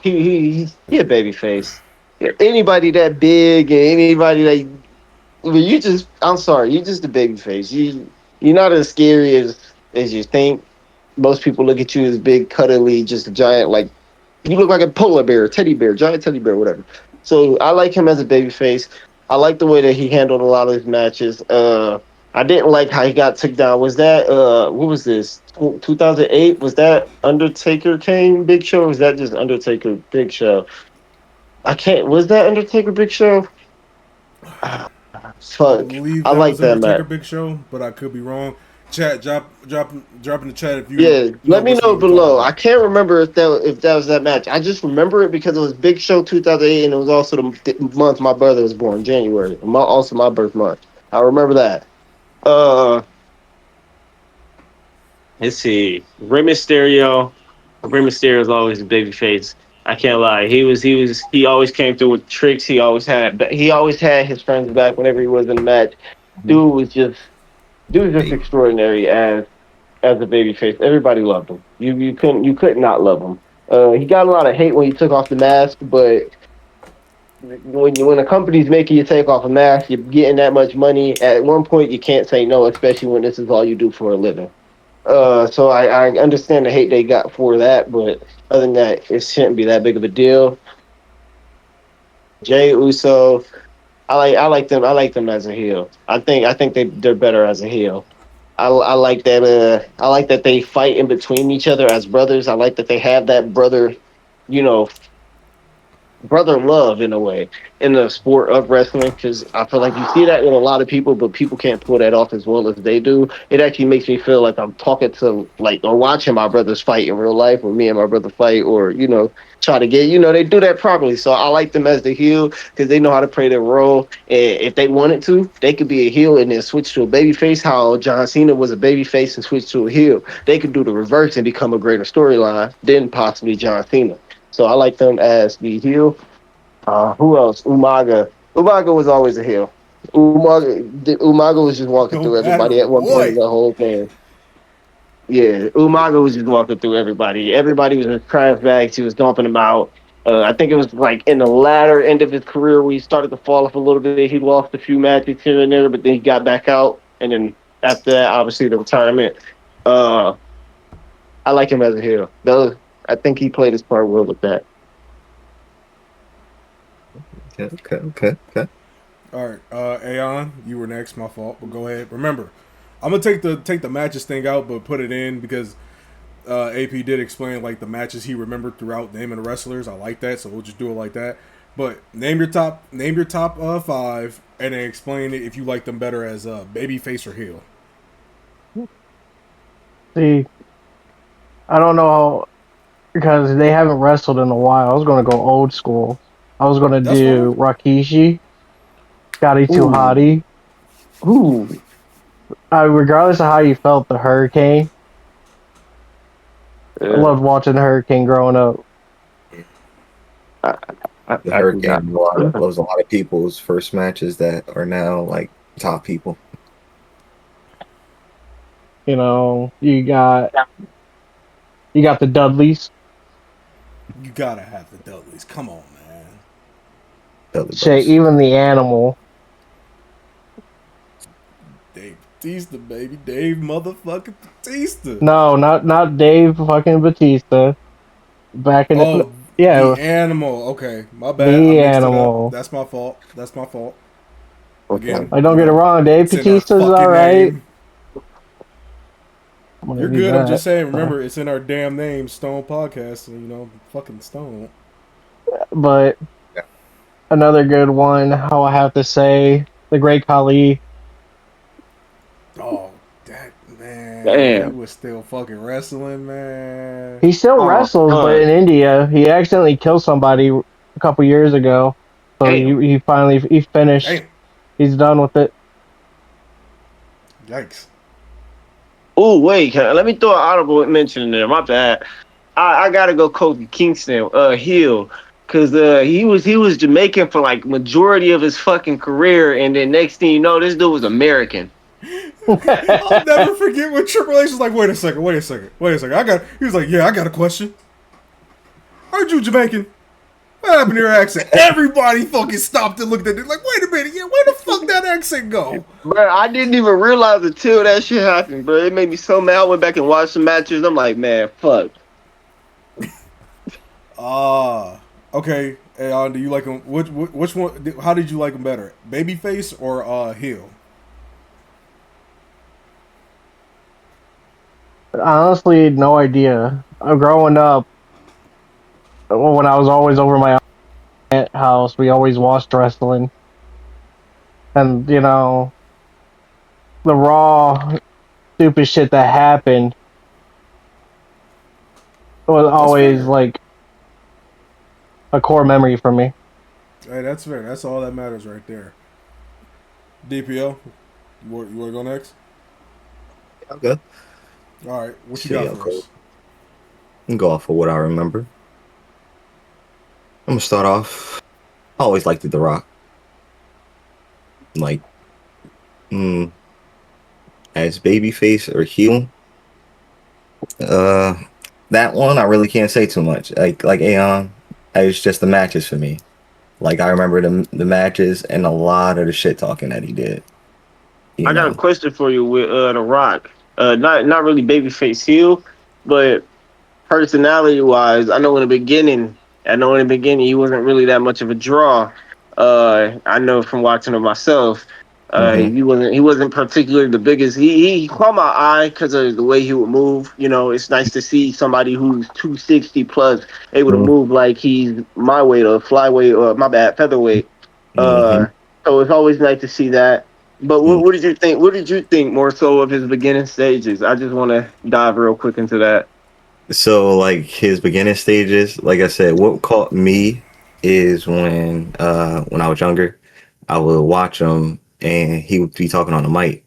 He a babyface. Anybody that big and anybody that But I'm sorry, you just a baby face. You're not as scary as you think. Most people look at you as big, cuddly, just a giant, like, you look like a polar bear, teddy bear, giant teddy bear, whatever. So I like him as a baby face. I like the way that he handled a lot of his matches. I didn't like how he got took down. Was that what was this? 2008? Was that Undertaker Kane Big Show? Or was that just Undertaker Big Show? I can't. Was that Undertaker Big Show? Ah, I fuck. believe I that like was that Undertaker match. Big Show, but I could be wrong. Chat, drop in the chat if you Yeah, know let me which one know we're talking below. I about. can't remember if that was that match. I just remember it because it was Big Show 2008, and it was also the month my brother was born, January. Also my birth month. I remember that. Uh, let's see. Rey Mysterio. Rey Mysterio is always a baby face. I can't lie. He always came through with tricks. He always had his friends back whenever he was in a match. Dude was just dude was just Hey, extraordinary as a babyface. Everybody loved him. You could not love him. He got a lot of hate when he took off the mask, but when a company's making you take off a mask, you're getting that much money. At one point, you can't say no, especially when this is all you do for a living. So I understand the hate they got for that, but other than that, it shouldn't be that big of a deal. Jay Uso, I like them. I like them as a heel. I think they're better as a heel. I like that. I like that they fight in between each other as brothers. I like that they have that you know, brother love in a way in the sport of wrestling, because I feel like you see that in a lot of people, but people can't pull that off as well as they do. It actually makes me feel like I'm talking to like or watching my brothers fight in real life, or me and my brother fight, or try to get they do that properly. So I like them as the heel because they know how to play their role. And if they wanted to, they could be a heel and then switch to a baby face. How John Cena was a baby face and switched to a heel. They could do the reverse and become a greater storyline than possibly John Cena. So I like them as the heel. Who else? Umaga. Umaga was always a heel. Umaga was just walking No through matter everybody at one point in what. the whole thing. Yeah, Umaga was just walking through everybody. Everybody was in trash bags. He was dumping them out. I think it was like in the latter end of his career where he started to fall off a little bit. He lost a few matches here and there, but then he got back out. And then after that, obviously the retirement. Uh, I like him as a heel. I think he played his part well with that. okay. All right, Aeon, you were next. My fault, but go ahead. Remember, I'm gonna take the matches thing out, but put it in because AP did explain like the matches he remembered throughout naming the wrestlers. I like that, so we'll just do it like that. But name your top five, and then explain it if you like them better as baby face or heel. See, I don't know because they haven't wrestled in a while. I was gonna go old school. I was gonna That's fine. do Rakishi, Scotty 2 Ooh, Hottie. ooh. Regardless of how you felt, the Hurricane. I Uh, loved watching the Hurricane growing up. I, The I do not. Hurricane was a lot of people's first matches that are now like top people. You got the Dudleys, You gotta have the Dudleys. Come on, man. Dudley shit, Brothers. even the Animal. Dave Batista, baby. Dave motherfucking Batista. No, not Dave fucking Batista. Back in Oh, the yeah, animal. Okay, my bad. I the mixed it up. Animal. That's my fault. That's my fault. Okay. Again, Like, don't get it wrong, Dave it's in our Batista's all fucking right. name. I'm gonna You're leave good. I'm that. just saying. Remember, it's in our damn name, Stone Podcast. And, fucking Stone. But another good one, how I have to say, the Great Khali. Oh, that man, he Damn. was still fucking wrestling, man. He still Oh, wrestles, but in son. India, he accidentally killed somebody a couple years ago. So Damn. he finally finished. Damn. He's done with it. Yikes. Oh, wait. Let me throw an honorable mention in there. My bad. I gotta go Kofi Kingston, heel. Cause he was Jamaican for like majority of his fucking career, and then next thing you know, this dude was American. I'll never forget when Triple H was like, wait a second. He was like, yeah, I got a question. Aren't you Jamaican? What happened to your accent? Everybody fucking stopped and looked at it like, wait a minute, yeah, where the fuck that accent go? Bro, I didn't even realize until that shit happened, bro. It made me so mad. I went back and watched some matches. I'm like, man, fuck. Okay. Hey, do you like him? Which one? How did you like him better, babyface or heel? Honestly, no idea. Growing up, when I was always over my aunt's house, we always watched wrestling, and you know, the raw, stupid shit that happened was That's always fair. like a core memory for me. Hey, that's fair. That's all that matters right there. DPO, you want to go next? Okay. All right, what you See, got I'll for go. us? Go off of what I remember. I'm gonna start off. I always liked The Rock. Like, as babyface or heel. That one I really can't say too much. Like Aeon, it's just the matches for me. Like I remember the matches and a lot of the shit talking that he did. You I got a know. question for you with The Rock. Not really babyface heel, but personality wise, I know in the beginning he wasn't really that much of a draw. I know from watching him myself. Mm-hmm. He wasn't particularly the biggest. He caught my eye because of the way he would move. You know, it's nice to see somebody who's 260 plus able to move like he's my weight or flyweight or my bad featherweight. Mm-hmm. So it's always nice to see that. But Mm-hmm. what did you think? What did you think more so of his beginning stages? I just want to dive real quick into that. So like his beginning stages, like I said, what caught me is when I was younger, I would watch him and he would be talking on the mic.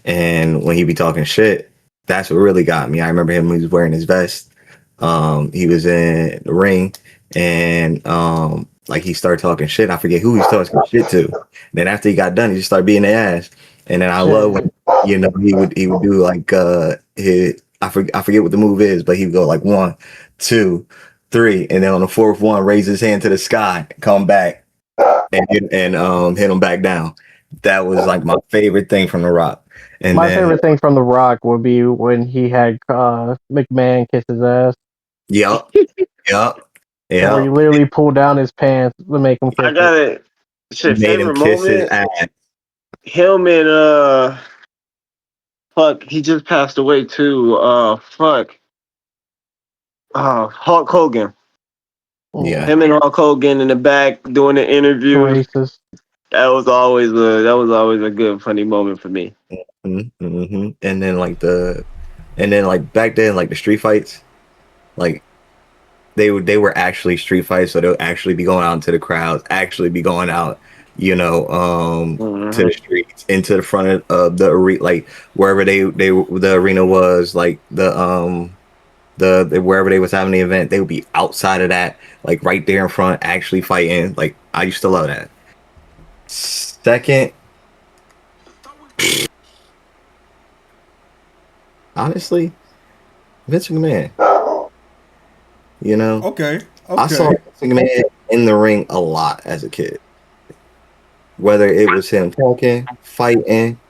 And when he be talking shit, that's what really got me. I remember him when he was wearing his vest. He was in the ring and like he started talking shit. I forget who he's talking shit to. Then after he got done, he just started being their ass. And then I love Shit. when he would do like his I forget what the move is, but he would go like 1, 2, 3, and then on the fourth one, raise his hand to the sky, come back and hit him back down. That was like my favorite thing from The Rock. And My then favorite thing from The Rock would be when he had McMahon kiss his ass, yup, yup, and where he yup. literally pulled down his pants to make him I kiss it. got it. Shit, Made him favorite kiss his moment. ass. Him and fuck, he just passed away too. Fuck. Hulk Hogan. Yeah. Him and Hulk Hogan in the back doing the interview. Racist. That was always a good funny moment for me. Mm-hmm. And then like back then, like the street fights, like they were actually street fights, so they'll actually be going out into the crowds, actually be going out, to Hmm. the streets, into the front of the arena, like wherever the arena was, like the wherever they was having the event, they would be outside of that, like right there in front, actually fighting. Like I used to love that. Second, honestly, Vince McMahon. You know, Okay. I saw Okay. Vince McMahon in the ring a lot as a kid. Whether it was him talking, fighting,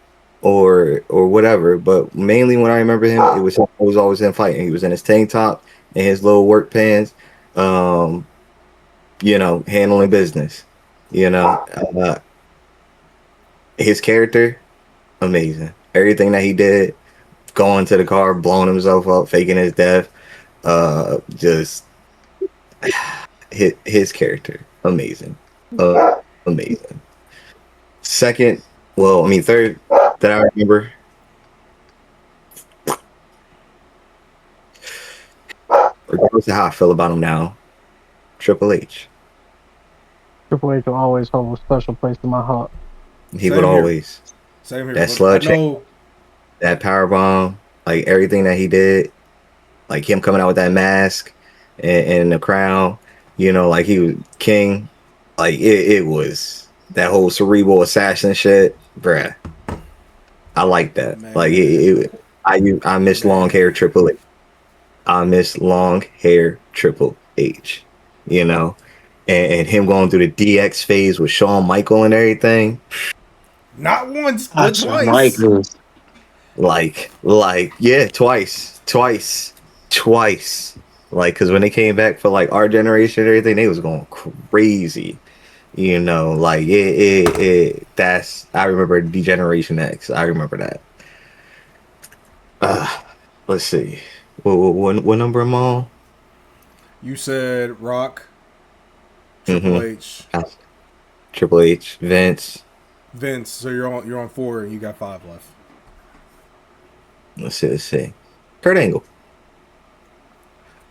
or whatever, but mainly when I remember him, it was always him fighting. He was in his tank top and his little work pants, um, handling business. You know, his character, amazing. Everything that he did, going to the car, blowing himself up, faking his death, just his character, amazing, amazing. Second, well, I mean, third that I remember, regardless of how I feel about him now, Triple H. Triple H will always hold a special place in my heart. He would Same here. always Same here. that But I sludge, know. that power bomb, like everything that he did, like him coming out with that mask and the crown, like he was king. Like it was that whole cerebral assassin shit, bruh. I like that. Like Man. I miss long Man. hair Triple H. I miss long hair Triple H. You know, and him going through the DX phase with Shawn Michael and everything. Not once, but twice. Michael. Like, yeah, twice. Like, because when they came back for like our generation and everything, they was going crazy. You know, like that's, I remember Degeneration X. I remember that. Let's see. What number am I on? You said Rock, Triple H, Triple H, Vince. So you're on 4 and you got 5 left. Let's see. Kurt Angle.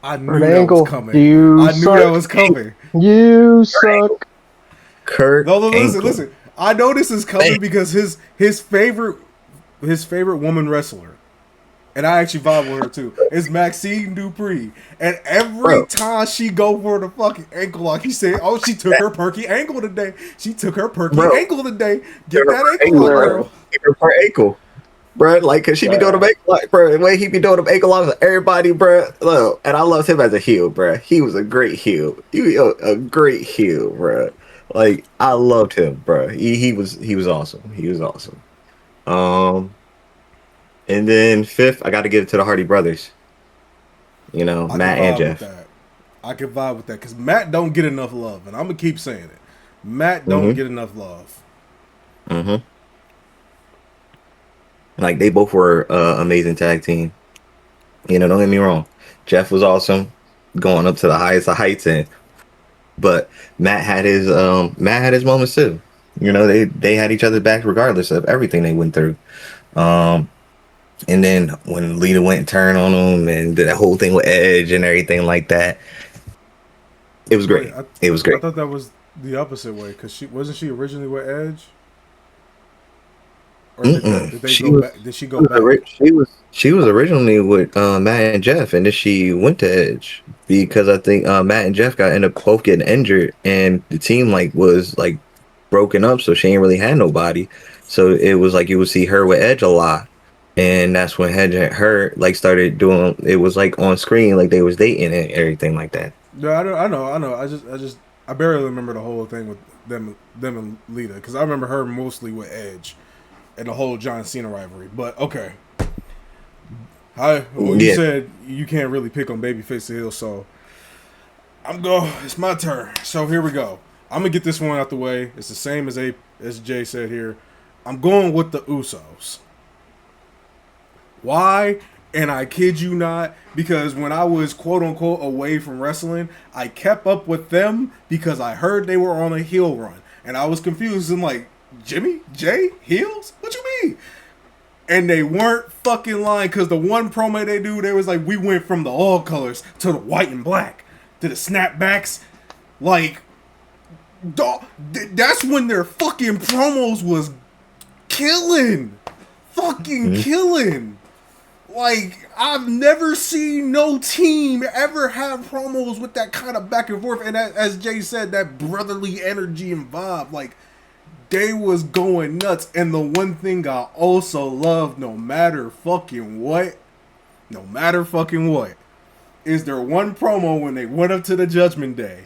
I knew that was coming. That was coming. You suck. Kurt. No, listen. I know this is coming because his favorite woman wrestler, and I actually vibe with her too, is Maxine Dupree. And every time she go for the fucking ankle lock, he said, "Oh, she took her perky ankle today. Get that ankle lock, girl. Get her ankle." Bro, like, cause she be doing them ankle locks, bro. The way he be doing them ankle locks, everybody, bro. Look, and I loved him as a heel, bro. He was a great heel. He was a great heel, bro. Like, I loved him, bro. He was awesome. He was awesome. And then 5th, I got to give it to the Hardy Brothers. You know, Matt and Jeff. I can vibe with that because Matt don't get enough love, and I'm gonna keep saying it. Matt don't get enough love. Like, they both were amazing tag team. You know, don't get me wrong. Jeff was awesome, going up to the highest of heights, but Matt had his moments too. You know, they had each other back regardless of everything they went through. And then when Lita went and turned on him and did that whole thing with Edge and everything like that, it was great. It was great. I thought that was the opposite way because wasn't she originally with Edge? Or did she go back? She was originally with Matt and Jeff, and then she went to Edge because I think Matt and Jeff ended up both getting injured, and the team was broken up, so she ain't really had nobody. So it was like you would see her with Edge a lot, and that's when Edge and her started doing. It was like on screen, like they was dating and everything like that. Yeah, I know. I barely remember the whole thing with them and Lita because I remember her mostly with Edge. And the whole John Cena rivalry, but okay. You said you can't really pick on babyface to heel, so it's my turn. So here we go. I'm gonna get this one out the way. It's the same as Jay said here. I'm going with the Usos. Why? And I kid you not, because when I was quote unquote away from wrestling, I kept up with them because I heard they were on a heel run, and I was confused. I'm like, Jimmy? Jay? Heels? What you mean? And they weren't fucking lying because the one promo they do, they was like, we went from the all colors to the white and black to the snapbacks. Like, that's when their fucking promos was killing. Fucking killing. Like, I've never seen no team ever have promos with that kind of back and forth. And as Jay said, that brotherly energy and vibe. Like, they was going nuts. And the one thing I also love, no matter fucking what, is their one promo when they went up to the Judgment Day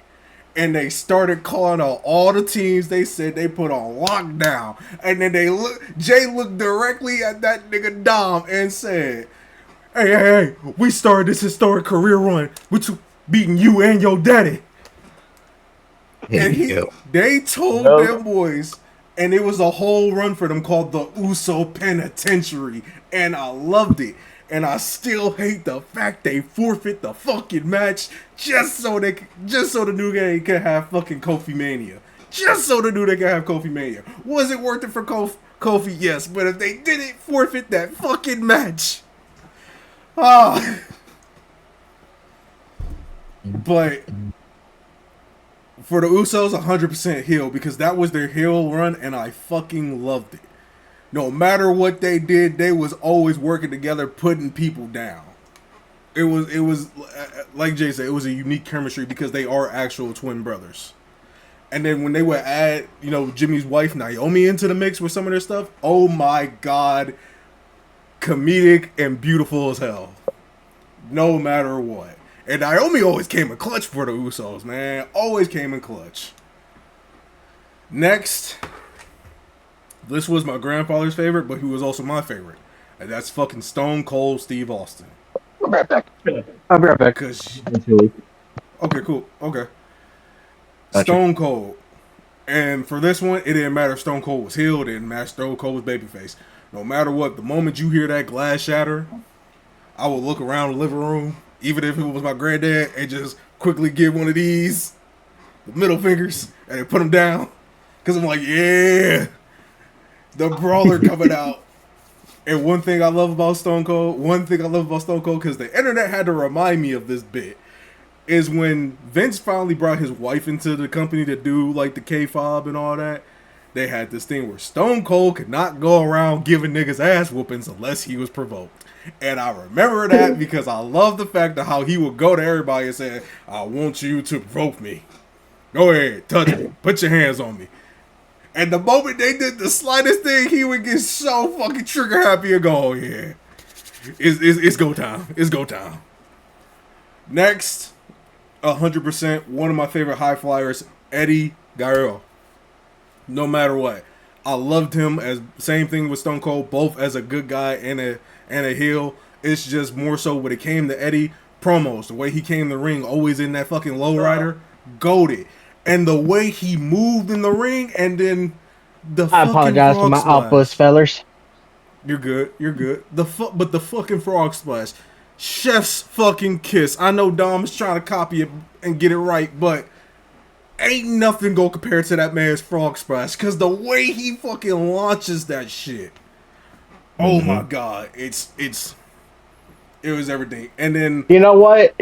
and they started calling out all the teams they said they put on lockdown. And then Jay looked directly at that nigga Dom and said, hey, we started this historic career run with beating you and your daddy. And they told them boys, and it was a whole run for them called the Uso Penitentiary, and I loved it. And I still hate the fact they forfeit the fucking match just so the New Day can have fucking Kofi Mania. Just so the New Day can have Kofi Mania. Was it worth it for Kofi? Yes, but if they didn't forfeit that fucking match, but for the Usos, 100% heel because that was their heel run, and I fucking loved it. No matter what they did, they was always working together, putting people down. It was like Jay said, it was a unique chemistry because they are actual twin brothers. And then when they would add, Jimmy's wife Naomi into the mix with some of their stuff, oh my god, comedic and beautiful as hell. No matter what. And Naomi always came in clutch for the Usos, man. Always came in clutch. Next, this was my grandfather's favorite, but he was also my favorite. And that's fucking Stone Cold Steve Austin. I'll be right back. I'll be right back. Okay, cool. Okay. Gotcha. Stone Cold. And for this one, it didn't matter if Stone Cold was healed, it didn't matter if Stone Cold was babyface. No matter what, the moment you hear that glass shatter, I would look around the living room, even if it was my granddad, and just quickly give one of these, the middle fingers, and then put them down. Because I'm like, yeah, the brawler coming out. And one thing I love about Stone Cold, because the internet had to remind me of this bit, is when Vince finally brought his wife into the company to do like the K-fob and all that, they had this thing where Stone Cold could not go around giving niggas ass whoopings unless he was provoked. And I remember that because I love the fact of how he would go to everybody and say, I want you to provoke me. Go ahead, touch me, put your hands on me. And the moment they did the slightest thing, he would get so fucking trigger happy and go, oh yeah, it's go time, it's go time. Next, 100%, one of my favorite high flyers, Eddie Guerrero. No matter what, I loved him as same thing with Stone Cold, both as a good guy and a heel. It's just more so when it came to Eddie promos, the way he came in the ring, always in that fucking lowrider, goated, and the way he moved in the ring, and then the I apologize for my outburst, fellas. You're good. You're good. But the fucking frog splash, chef's fucking kiss. I know Dom is trying to copy it and get it right, but ain't nothing go compared to that man's frog splash. Cause the way he fucking launches that shit, oh my god, it was everything. And then you know what?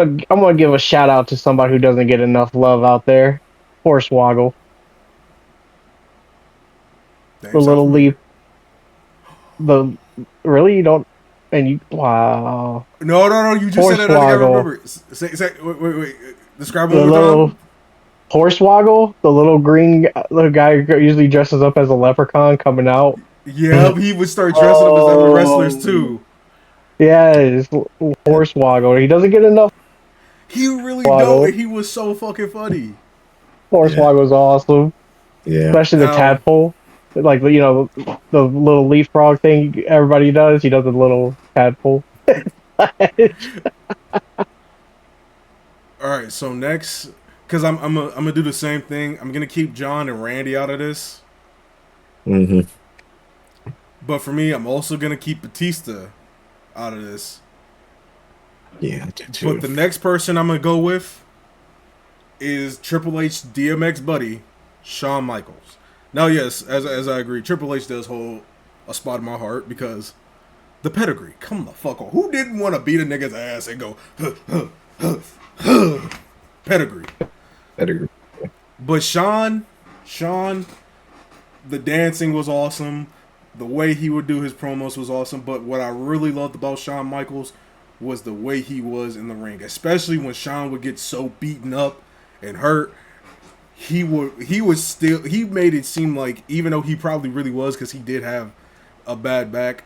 I'm gonna give a shout out to somebody who doesn't get enough love out there. Hornswoggle. The little leaf. Really, you don't, and you, wow. No, you just said it. I gotta remember. Wait. Describe it one more time. Hornswoggle, the little green little guy who usually dresses up as a leprechaun coming out. Yeah, he would start dressing up as other wrestlers too. Yeah, it's Hornswoggle. He doesn't get enough. He really don't, and he was so fucking funny. Hornswoggle was awesome. Yeah. Especially the tadpole. Like, you know, the little leaf frog thing everybody does. He does a little tadpole. Alright, so next, because I'm gonna do the same thing. I'm gonna keep John and Randy out of this. But for me, I'm also gonna keep Batista out of this. Yeah, I did too. But the next person I'm gonna go with is Triple H DMX buddy, Shawn Michaels. Now, yes, as I agree, Triple H does hold a spot in my heart because the pedigree. Come the fuck on. Who didn't want to beat a nigga's ass and go, pedigree? Pedigree. But Shawn, the dancing was awesome. The way he would do his promos was awesome. But what I really loved about Shawn Michaels was the way he was in the ring. Especially when Shawn would get so beaten up and hurt. He made it seem like, even though he probably really was, because he did have a bad back,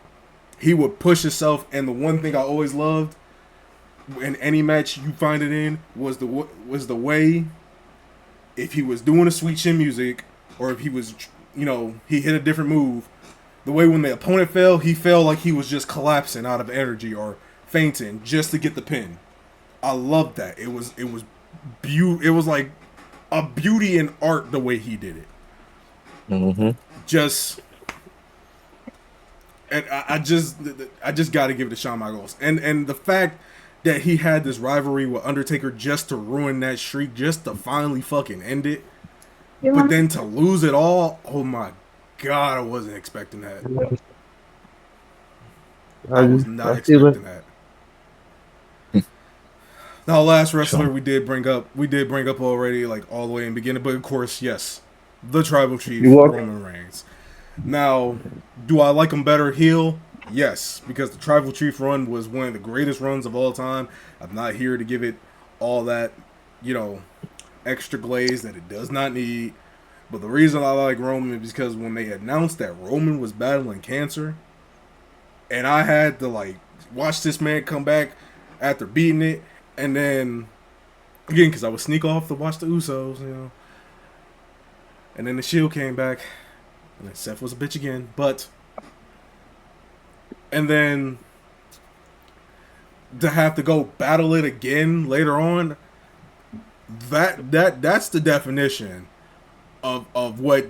he would push himself. And the one thing I always loved in any match you find it in was the way, if he was doing a sweet chin music, or if he was, he hit a different move, the way when the opponent fell, he felt like he was just collapsing out of energy or fainting just to get the pin. I loved that. It was like a beauty and art the way he did it. And I just got to give it to Shawn Michaels, and the fact that he had this rivalry with Undertaker just to ruin that streak, just to finally fucking end it, but then to lose it all. Oh my god, I wasn't expecting that. I was not expecting that. Now, last wrestler we did bring up already, like all the way in the beginning, but of course, yes, the Tribal Chief, Roman Reigns. Now, do I like him better heel? Yes, because the Tribal Chief run was one of the greatest runs of all time. I'm not here to give it all that, extra glaze that it does not need. But the reason I like Roman is because when they announced that Roman was battling cancer, and I had to watch this man come back after beating it, And then again, because I would sneak off to watch the Usos, you know. And then the Shield came back, and then Seth was a bitch again. And then to have to go battle it again later on, that's the definition of what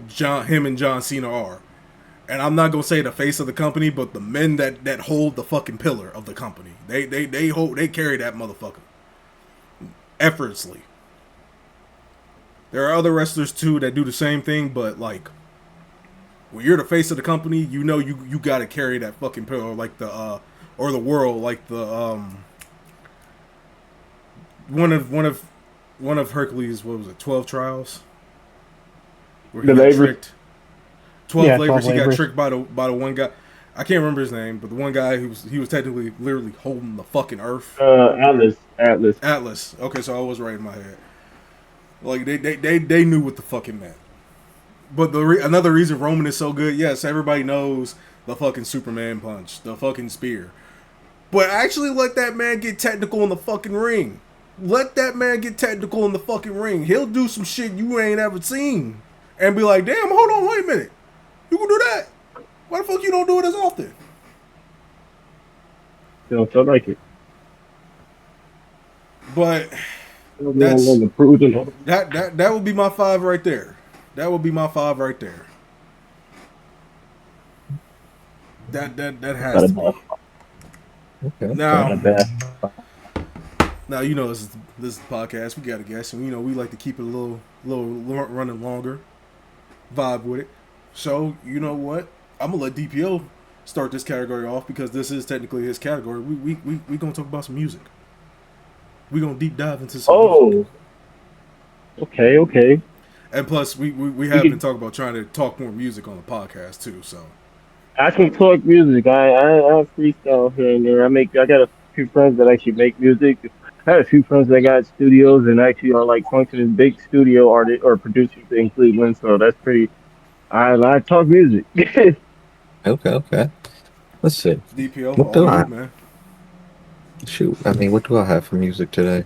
him and John Cena are. And I'm not gonna say the face of the company, but the men that hold the fucking pillar of the company. They carry that motherfucker effortlessly. There are other wrestlers too that do the same thing, but like when you're the face of the company, you know you gotta carry that fucking pillar, like the or the world, like the one of Hercules, what was it, 12 trials, where he got tricked. 12 labors. He got tricked by the one guy. I can't remember his name, but the one guy he was technically literally holding the fucking earth. Atlas. Okay, so I was right in my head. Like they knew what the fuck it meant. But another reason Roman is so good, yes, everybody knows the fucking Superman punch, the fucking spear. But actually let that man get technical in the fucking ring. Let that man get technical in the fucking ring. He'll do some shit you ain't ever seen. And be like, damn, hold on, wait a minute. You can do that. Why the fuck you don't do it as often? Don't feel like it. But that would be my 5 right there. That would be my 5 right there. That has to be. Okay. Now you know this is the podcast. We got a guest, and you know we like to keep it a little running longer. Vibe with it. So you know what? I'm gonna let DPO start this category off because this is technically his category. We gonna talk about some music. We gonna deep dive into some music. Okay. And plus, we have been talking about trying to talk more music on the podcast too. So I can talk music. I freestyle here and there. I got a few friends that actually make music. I had a few friends that got studios and actually are like functioning big studio artists or producers in Cleveland. So that's pretty. I talk music. Okay. Let's see. DPO, What do I? man. Shoot, I mean, what do I have for music today?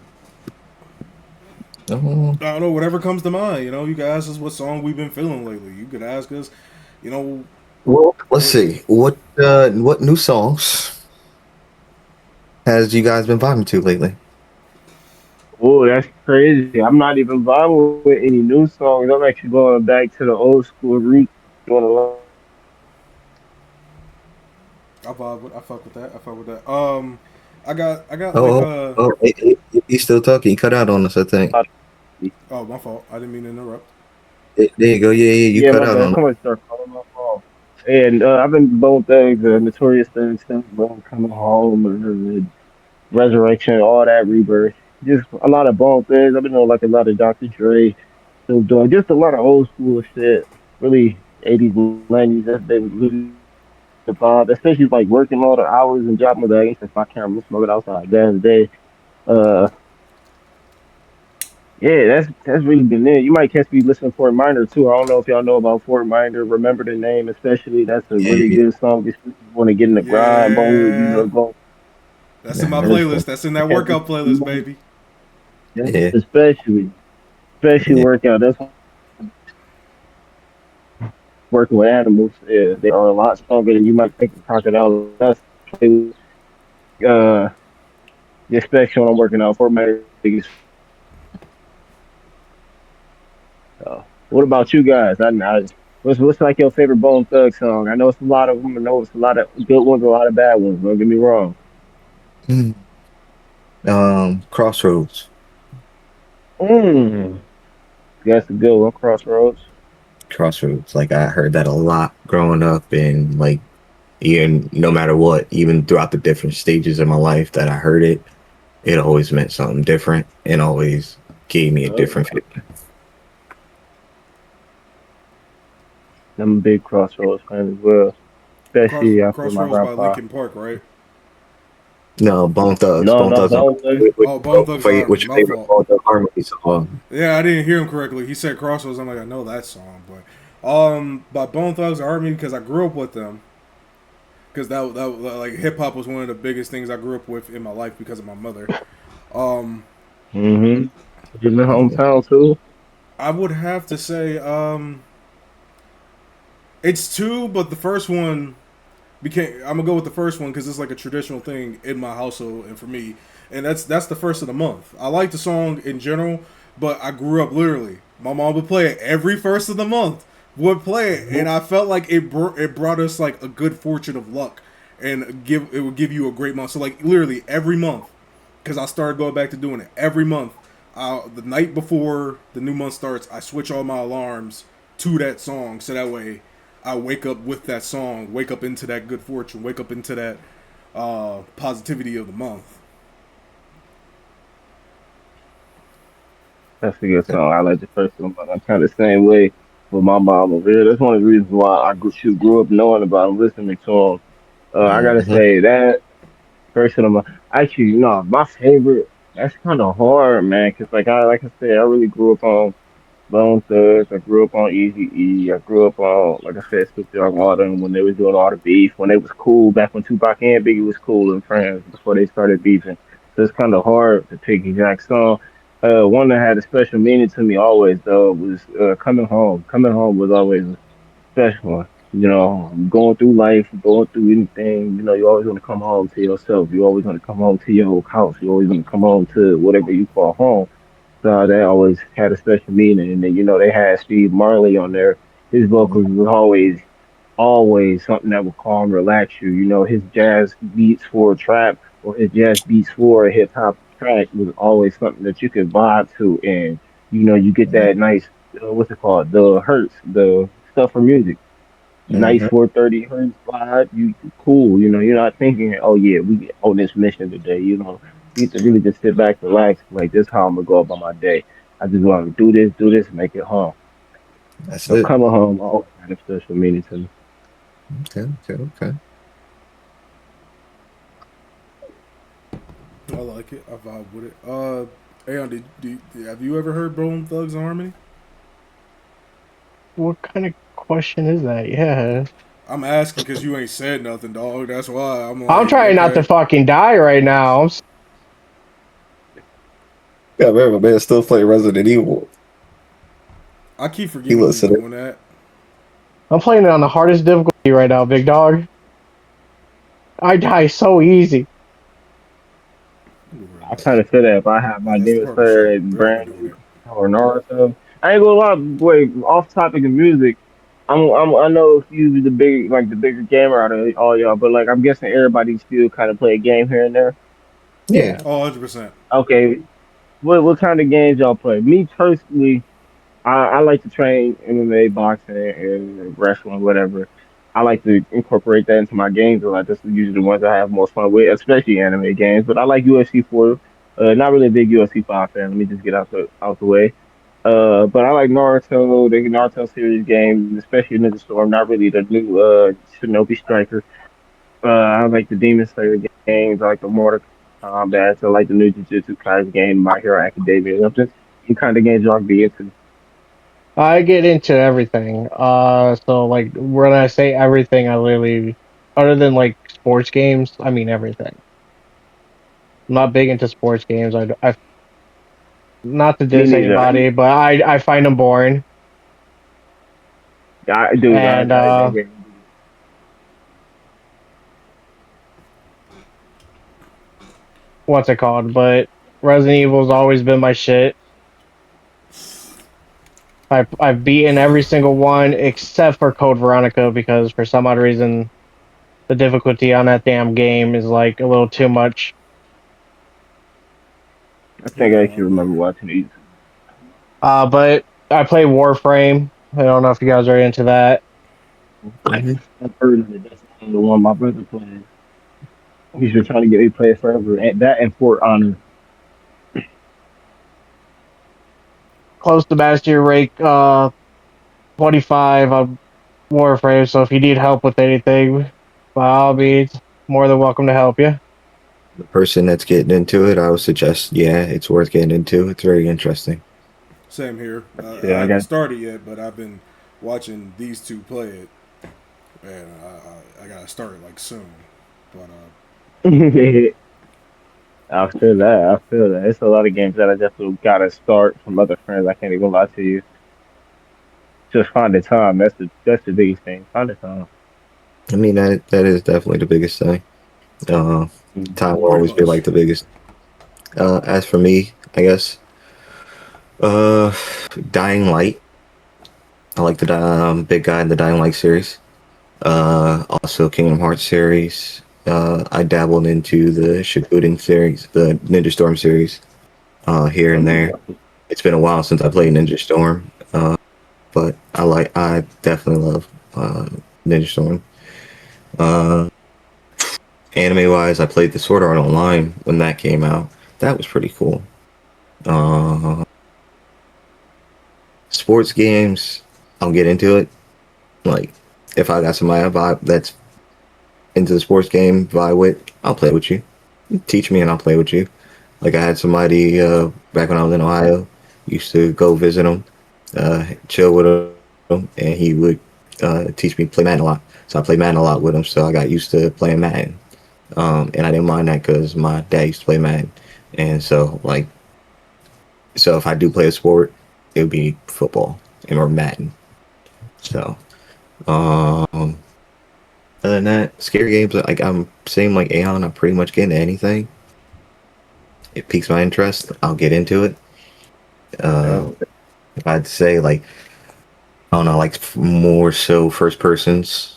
I don't know, whatever comes to mind. You know, you can ask us what song we've been feeling lately. You could ask us, you know. Well, let's see. What new songs has you guys been vibing to lately? Oh, that's crazy. I'm not even vibing with any new songs. I'm actually going back to the old school roots. Doing a lot. I fuck with that. I got He's still talking. He cut out on us, I think. Oh, my fault. I didn't mean to interrupt. There you go. Yeah, you cut out on us. Start calling my phone. And I've been Bone Thugs, Notorious Thugs, Coming Home, and Resurrection, all that Rebirth. Just a lot of Bone Thugs. I've been doing like a lot of Dr. Dre. Still doing just a lot of old school shit. Really 80s, 90s. That's been really the vibe. Especially like working all the hours and dropping the bag. If I can't remember smoking outside during the day. Yeah, that's really been it. You might catch me listening to Fort Minor too. I don't know if y'all know about Fort Minor. Remember the name, especially. That's a really good song. If you want to get in the grind mode, go. That's in my playlist. That's in that workout playlist, baby. Yeah. Especially workout. That's working with animals. Yeah, they are a lot stronger than you might think of crocodile. That's especially when I'm working out. Fort Minor. What about you guys? What's like your favorite Bone Thug song? I know it's a lot of them. I know it's a lot of good ones, a lot of bad ones. Don't get me wrong. Crossroads. That's a good one. Crossroads. Like I heard that a lot growing up, and like even no matter what, even throughout the different stages of my life that I heard it, it always meant something different and always gave me a different feeling. I'm a big Crossroads fan as well. Especially after my grandpa. Crossroads by Linkin Park, right? No, Bone Thugs. Bone Thugs. Which favorite Bone Thugs Harmony song? Yeah, I didn't hear him correctly. He said Crossroads. I'm like, I know that song, but by Bone Thugs Harmony because I grew up with them. Because that like hip hop was one of the biggest things I grew up with in my life because of my mother. Mm-hmm. You're in the hometown too. I would have to say it's two, but the first one became. I'm gonna go with the first one because it's like a traditional thing in my household and for me, and that's the first of the month. I like the song in general, but I grew up literally. My mom would play it every first of the month. Would play it, and I felt like it brought us like a good fortune of luck, and it would give you a great month. So like literally every month, because I started going back to doing it every month. The night before the new month starts, I switch all my alarms to that song, so that way I wake up with that song, wake up into that good fortune, wake up into that positivity of the month. That's a good song. I like the first one, but I'm kind of the same way with my mom over here. That's one of the reasons why she grew up knowing about him, listening to him. I gotta Mm-hmm. say that first of them. Actually, my favorite. That's kind of hard, man. Cause like I said, I really grew up on Bone Thugs. I grew up on Easy E. I grew up on, like I said, Snoop Dogg and all them when they was doing all the beef, when they was cool, back when Tupac and Biggie was cool and friends before they started beefing. So it's kind of hard to pick exact song. One that had a special meaning to me always though was Coming Home. Coming Home was always a special one. Going through life, going through anything, you always want to come home to yourself. You always want to come home to your house. You always want to come home to whatever you call home. So that always had a special meaning. And then, they had Steve Marley on there. His vocals was always something that would calm, relax you. His jazz beats for a trap or his jazz beats for a hip hop track was always something that you could vibe to. And, you get that nice, what's it called? The hertz, the stuff for music. Nice Mm-hmm. 430 hertz vibe. You cool. You're not thinking, oh yeah, we on this mission today. You get to really just sit back, relax. Like this, how I'm gonna go about my day. I just want to do this, make it home. That's So it. coming home always had a special meaning to me. Okay, okay, okay. I like it. I vibe with it. Aeon, have you ever heard Bone Thugs and Harmony? What kind of question is that? Yeah. I'm asking because you ain't said nothing, dog. That's why I'm I'm like, trying not to okay. fucking die right now. Yeah, man, my man still play Resident Evil. I keep He forgetting he's listening. doing that. I'm playing it on the hardest difficulty right now, big dog. I die so easy. Ooh, right I back. kind of feel that if I have Yeah, my that's the Demon hardest shit. Slayer and Barely brand doing new it. or Naruto, I ain't gonna lie. Wait, off topic of music. I know if you the bigger gamer out of all y'all, but like I'm guessing everybody still kind of play a game here and there. Yeah. Oh, 100%. Okay, what kind of games y'all play? Me personally, I like to train MMA, boxing, and wrestling, whatever. I like to incorporate that into my games a lot. That's usually the ones I have more fun with, especially anime games. But I like UFC 4. Not really a big UFC 5 fan. Let me just get out the way. But I like Naruto, the Naruto series games, especially Ninja Storm. Not really the new Shinobi Striker. I like the Demon Slayer games. I like the Mortal Kombat. I like the new Jujutsu Kaisen game, My Hero Academia. I'm just the kind of games y'all be into. I get into everything. So like when I say everything, I literally, other than like sports games, I mean everything. I'm not big into sports games. I not to Me diss neither. anybody, but I find them boring. I do. And I get it. what's it called? But Resident Evil's always been my shit. I've beaten every single one except for Code Veronica because for some odd reason the difficulty on that damn game is like a little too much. I Yeah, think I no, actually I'm remember there. watching these. But I play Warframe. I don't know if you guys are into that. Mhm. I've heard of it. That's the one my brother plays. He's been trying to get me to play it forever. And that and Fort Honor. Close to master rank 25 on Warframe, so if you need help with anything, by all means, more than welcome to help you. The person that's getting into it, I would suggest, yeah, it's worth getting into. It's very interesting. Same here. Yeah, I I haven't got. started yet, but I've been watching these two play it, and I gotta start it like soon. But I I feel that. I feel that. It's a lot of games that I definitely gotta start from other friends. I can't even lie to you. Just find the time. That's the biggest thing. Find the time. I mean, that is definitely the biggest thing. Uh, Time will Pretty always be like much. the biggest. As for me, I guess, uh, Dying Light. I like the big guy in the Dying Light series. Also Kingdom Hearts series. I dabbled into the Shippuden series, the Ninja Storm series, here and there. It's been a while since I played Ninja Storm, but I definitely love Ninja Storm. Uh, Anime wise, I played the Sword Art Online when that came out. That was pretty cool. Uh, Sports games, I'll get into it. Like, if I got somebody I vibe that's into the sports game vibe with, I'll play with you. Teach me and I'll play with you. Like, I had somebody back when I was in Ohio, used to go visit him, chill with him, and he would teach me to play Madden a lot. So I played Madden a lot with him, so I got used to playing Madden. And I didn't mind that because my dad used to play Madden. And so, like, so if I do play a sport, it would be football or Madden. So, other than that, scary games, like I'm saying, like Aeon, I'm pretty much getting anything. It piques my interest, I'll get into it. I'd say, like, I don't know, like more so first persons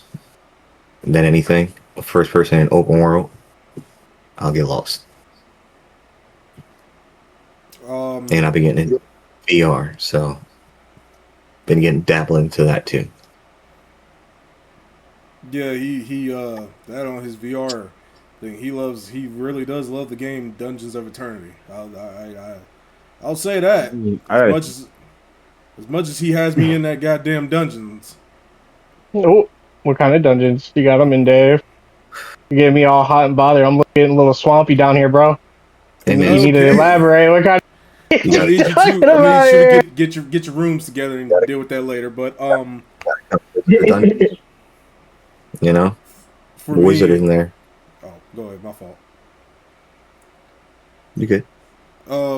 than anything. First person in open world, I'll get lost. And I've been getting into VR, so been getting dabbling into that too. Yeah, he that on his VR thing. He really does love the game Dungeons of Eternity. I'll say that All as right. much as he has me in that goddamn dungeons. Oh, what kind of dungeons you got them in, Dave? You getting me all hot and bothered. I'm getting a little swampy down here, bro. Hey, You man, need to Okay. elaborate. What kind of You I got need you talking to. I about need you here? to get your rooms together and deal with that later. But the dungeons, you know, for wizard me, in there. oh, go ahead. My fault. You good?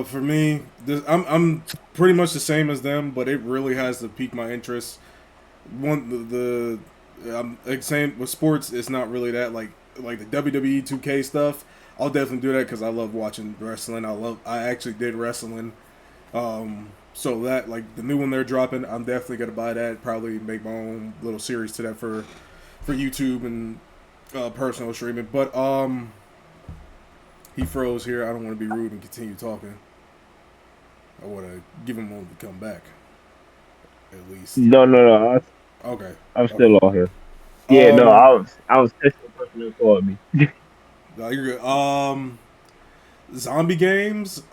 For me, I'm pretty much the same as them, but it really has to pique my interest. The like same with sports. It's not really that like the WWE 2K stuff. I'll definitely do that because I love watching wrestling. I actually did wrestling. So that like the new one they're dropping, I'm definitely gonna buy that. Probably make my own little series to that for YouTube and personal streaming. But he froze here. I don't want to be rude and continue talking. I want to give him a moment to come back. At least. No. Okay. I'm Okay. still on here. Yeah, no, Um. I was texting the person who called me. No, you're good. Zombie games.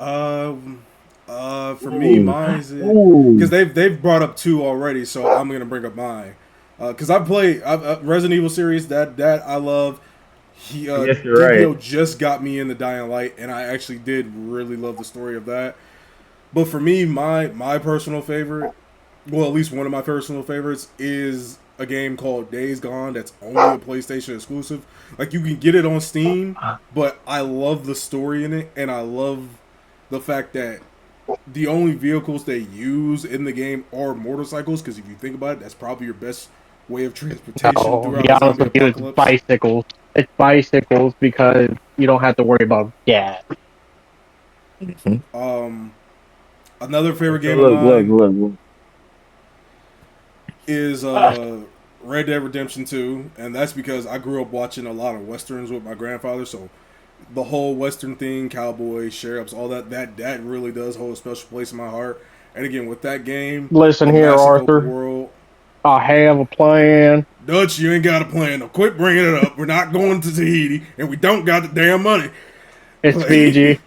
For me, Ooh. mine is because Ooh. they've brought up two already, so I'm gonna bring up mine. Because I play Resident Evil series that I love. Yes, you're right. DBO just got me in the Dying Light, and I actually did really love the story of that. But for me, my personal favorite, well, at least one of my personal favorites, is a game called Days Gone. That's only a PlayStation exclusive. Like you can get it on Steam, but I love the story in it, and I love the fact that the only vehicles they use in the game are motorcycles. Because if you think about it, that's probably your best way of transportation No, throughout be a honest zombie with you, it's apocalypse. bicycles. It's bicycles because you don't have to worry about gas. Another favorite So game of mine look. is Red Dead Redemption 2, and that's because I grew up watching a lot of westerns with my grandfather, so the whole western thing, cowboys, sheriffs, all that really does hold a special place in my heart. And again, with that game, Listen a here, massive open Arthur. world. I have a plan. Dutch, you ain't got a plan. No, quit bringing it up. We're not going to Tahiti, and we don't got the damn money. It's Like, Fiji.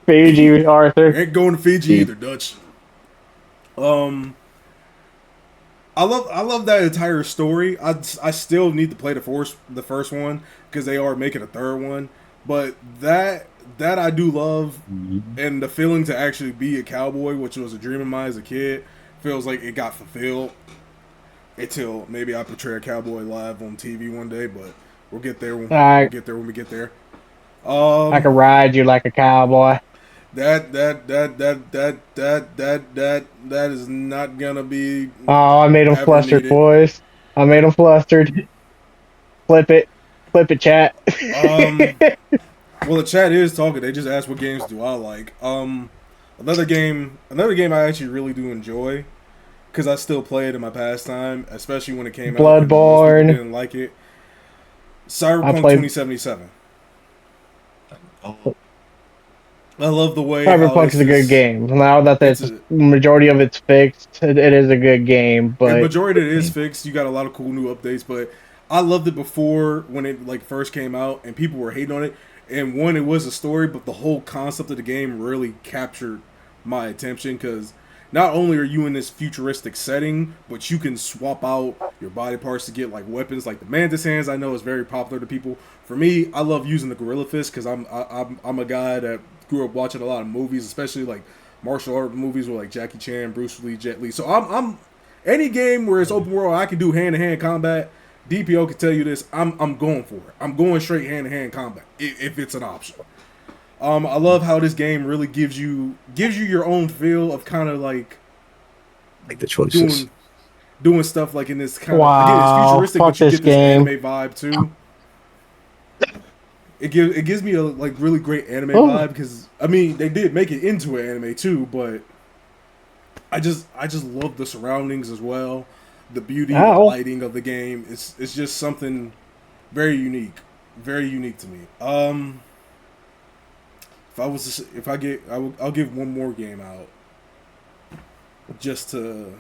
Fiji, Arthur. ain't going to Fiji either, Dutch. I love that entire story. I still need to play the first one because they are making a third one. But that I do love, and the feeling to actually be a cowboy, which was a dream of mine as a kid, feels like it got fulfilled. Until maybe I portray a cowboy live on TV one day, but we'll get there. We'll get there when we get there. I can ride you like a cowboy. That is not gonna be Oh, I made him ever flustered, needed. boys. I made him flustered. Flip it, chat. Well, the chat is talking. They just asked what games do I like. Another game I actually really do enjoy because I still play it in my pastime, especially when it came out and most people Bloodborne. didn't like it. Cyberpunk played- 2077. I love the way Cyberpunk is a good game. Now that the majority of it's fixed, it is a good game. But the majority of it is fixed. You got a lot of cool new updates, but I loved it before when it like first came out and people were hating on it. And one, it was a story, but the whole concept of the game really captured my attention because not only are you in this futuristic setting, but you can swap out your body parts to get like weapons, like the mantis hands. I know is very popular to people. For me, I love using the gorilla fist because I'm a guy that grew up watching a lot of movies, especially like martial art movies with like Jackie Chan, Bruce Lee, Jet Li. So I'm any game where it's open world, I can do hand to hand combat. DPO can tell you this. I'm going for it. I'm going straight hand to hand combat if it's an option. I love how this game really gives you your own feel of kind of like the choices, doing stuff like in this kind of again it's futuristic, but you get this anime vibe too. It gives me a like really great anime vibe because I mean they did make it into an anime too, but I just love the surroundings as well, the beauty, the lighting of the game. It's just something very unique to me. I'll give one more game out just to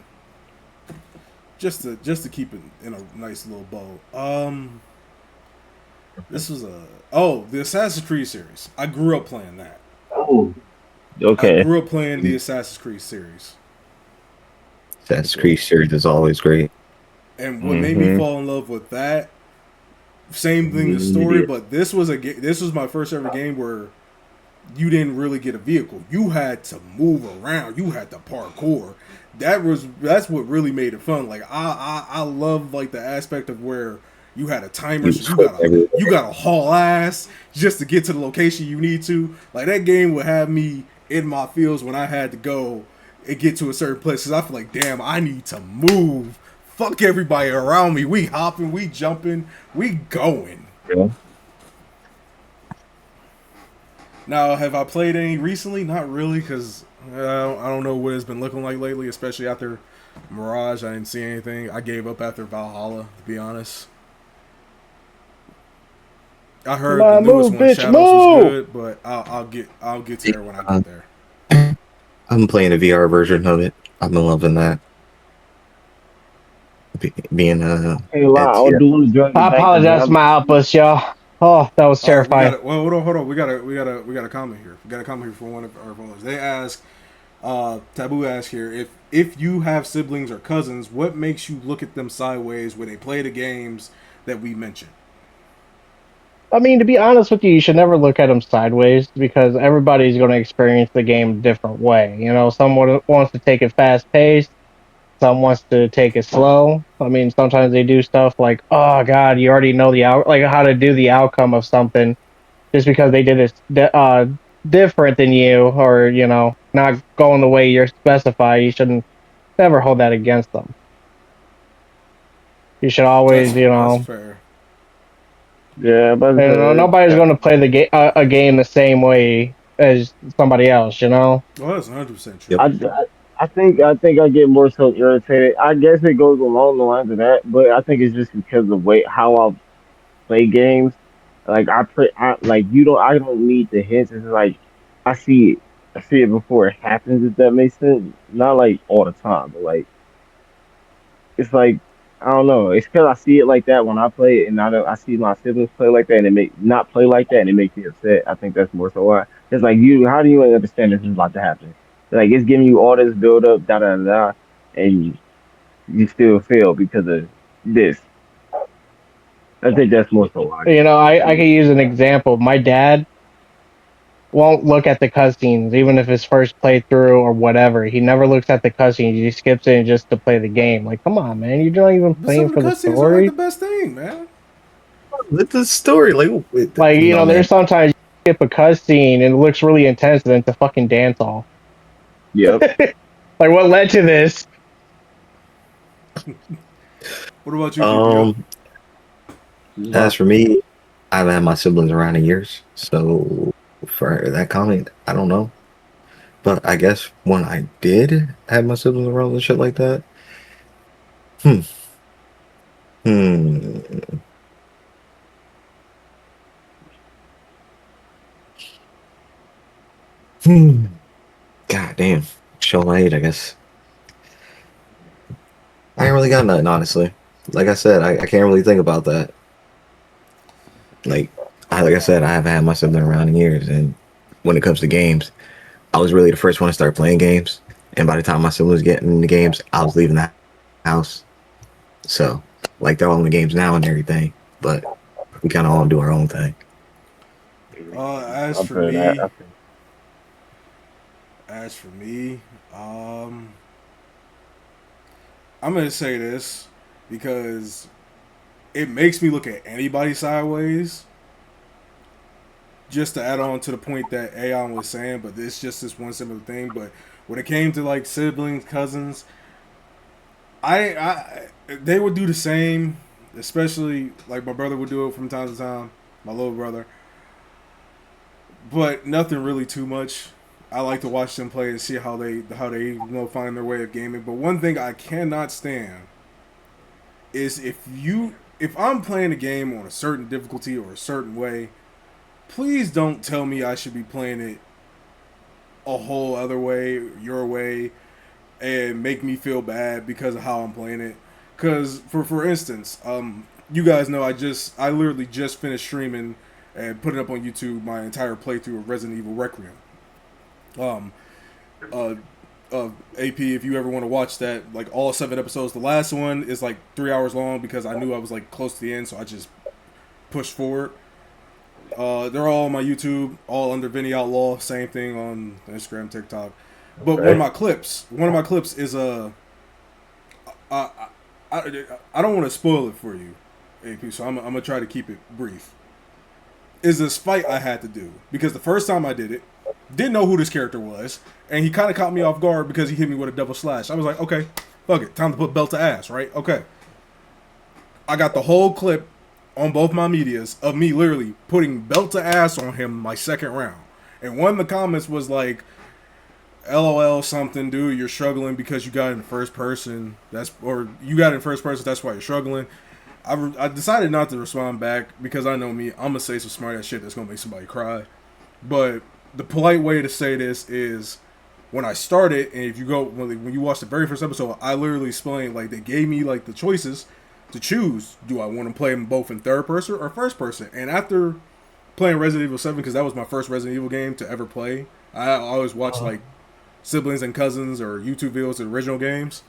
keep it in a nice little bow. This was the Assassin's Creed series. I grew up playing that. Oh, okay. I grew up playing the Assassin's Creed series. Assassin's Creed series is always great. And what made me fall in love with that, same thing, the story, but this was my first ever game where you didn't really get a vehicle. You had to move around. You had to parkour. That's what really made it fun. Like I love like the aspect of where you had a timer, so you gotta haul ass just to get to the location you need to. Like that game would have me in my feels when I had to go and get to a certain place. Cause I feel like, damn, I need to move. Fuck everybody around me. We hopping, we jumping, we going. Yeah. Now, have I played any recently? Not really, because I don't know what it's been looking like lately, especially after Mirage. I didn't see anything. I gave up after Valhalla, to be honest. I heard the newest one, Shadows, was good, but I'll get to there when I get there. I'm playing the VR version of it. I've been loving that. Being I apologize for my outburst, y'all. Oh, that was terrifying. Hold on. We got a comment here. We got a comment here from one of our followers. They ask, Taboo asked here, if you have siblings or cousins, what makes you look at them sideways when they play the games that we mentioned? I mean, to be honest with you, you should never look at them sideways because everybody's going to experience the game a different way. You know, someone wants to take it fast paced. Some wants to take it slow. I mean, sometimes they do stuff like, oh God, you already know how to do the outcome of something just because they did it different than you, or not going the way you're specified. You shouldn't never hold that against them. You should always, That's fair. Yeah, but nobody's going to play a game the same way as somebody else. Well, that's 100% true. I think I get more so irritated. I guess it goes along the lines of that, but I think it's just because of the way how I play games. Like I don't need the hints. It's like I see it before it happens. If that makes sense, not like all the time, but like it's like I don't know. It's because I see it like that when I play it, and I see my siblings play like that, and it play like that, and it makes me upset. I think that's more so why. It's like how do you understand this is about to happen? Like it's giving you all this build up, and you still fail because of this. I think that's more so why. I could use an example. My dad won't look at the cutscenes, even if it's first playthrough or whatever. He never looks at the cutscenes. He skips it just to play the game. Like, come on, man, you're not even playing for the story. Are like the best thing, man. With the story, there's sometimes skip a cutscene and it looks really intense, and then it's a fucking dance off. Yep. Like, what led to this? What about you, PPO? As for me, I haven't had my siblings around in years, so for that comment, I don't know. But I guess when I did have my siblings around and shit like that, hmm. God damn. Show my age, I guess. I ain't really got nothing, honestly. Like I said, I can't really think about that. Like I said, I haven't had my sibling around in years, and when it comes to games, I was really the first one to start playing games. And by the time my siblings getting into games, I was leaving the house. So, like, they're all in the games now and everything, but we kind of all do our own thing. As for me, I'm gonna say this because it makes me look at anybody sideways. Just to add on to the point that Aeon was saying, but it's just this one simple thing. But when it came to like siblings, cousins, they would do the same. Especially like my brother would do it from time to time, my little brother. But nothing really too much. I like to watch them play and see how they find their way of gaming. But one thing I cannot stand is if I'm playing a game on a certain difficulty or a certain way, please don't tell me I should be playing it a whole other way, your way, and make me feel bad because of how I'm playing it. Because for instance, you guys know I literally just finished streaming and put it up on YouTube my entire playthrough of Resident Evil Requiem. AP, if you ever want to watch that, like all 7 episodes, the last one is like 3 hours long because I knew I was like close to the end, so I just pushed forward. They're all on my YouTube, all under Vinny Outlaw, same thing on Instagram, TikTok. But one of my clips is I don't want to spoil it for you, AP, so I'm gonna try to keep it brief. Is this fight I had to do because the first time I did it, didn't know who this character was, and he kind of caught me off guard because he hit me with a double slash. I was like, okay, fuck it, time to put belt to ass, right? Okay. I got the whole clip on both my medias of me literally putting belt to ass on him my second round. And one of the comments was like, LOL something, dude, you're struggling because you got it in first person. That's why you're struggling. I decided not to respond back because I know me, I'm gonna say some smart ass shit that's gonna make somebody cry. But the polite way to say this is when I started, and if you go when you watch the very first episode, I literally explained like they gave me like the choices to choose. Do I want to play them both in third person or first person? And after playing Resident Evil 7, because that was my first Resident Evil game to ever play, I always watch like siblings and cousins or YouTube videos of original games.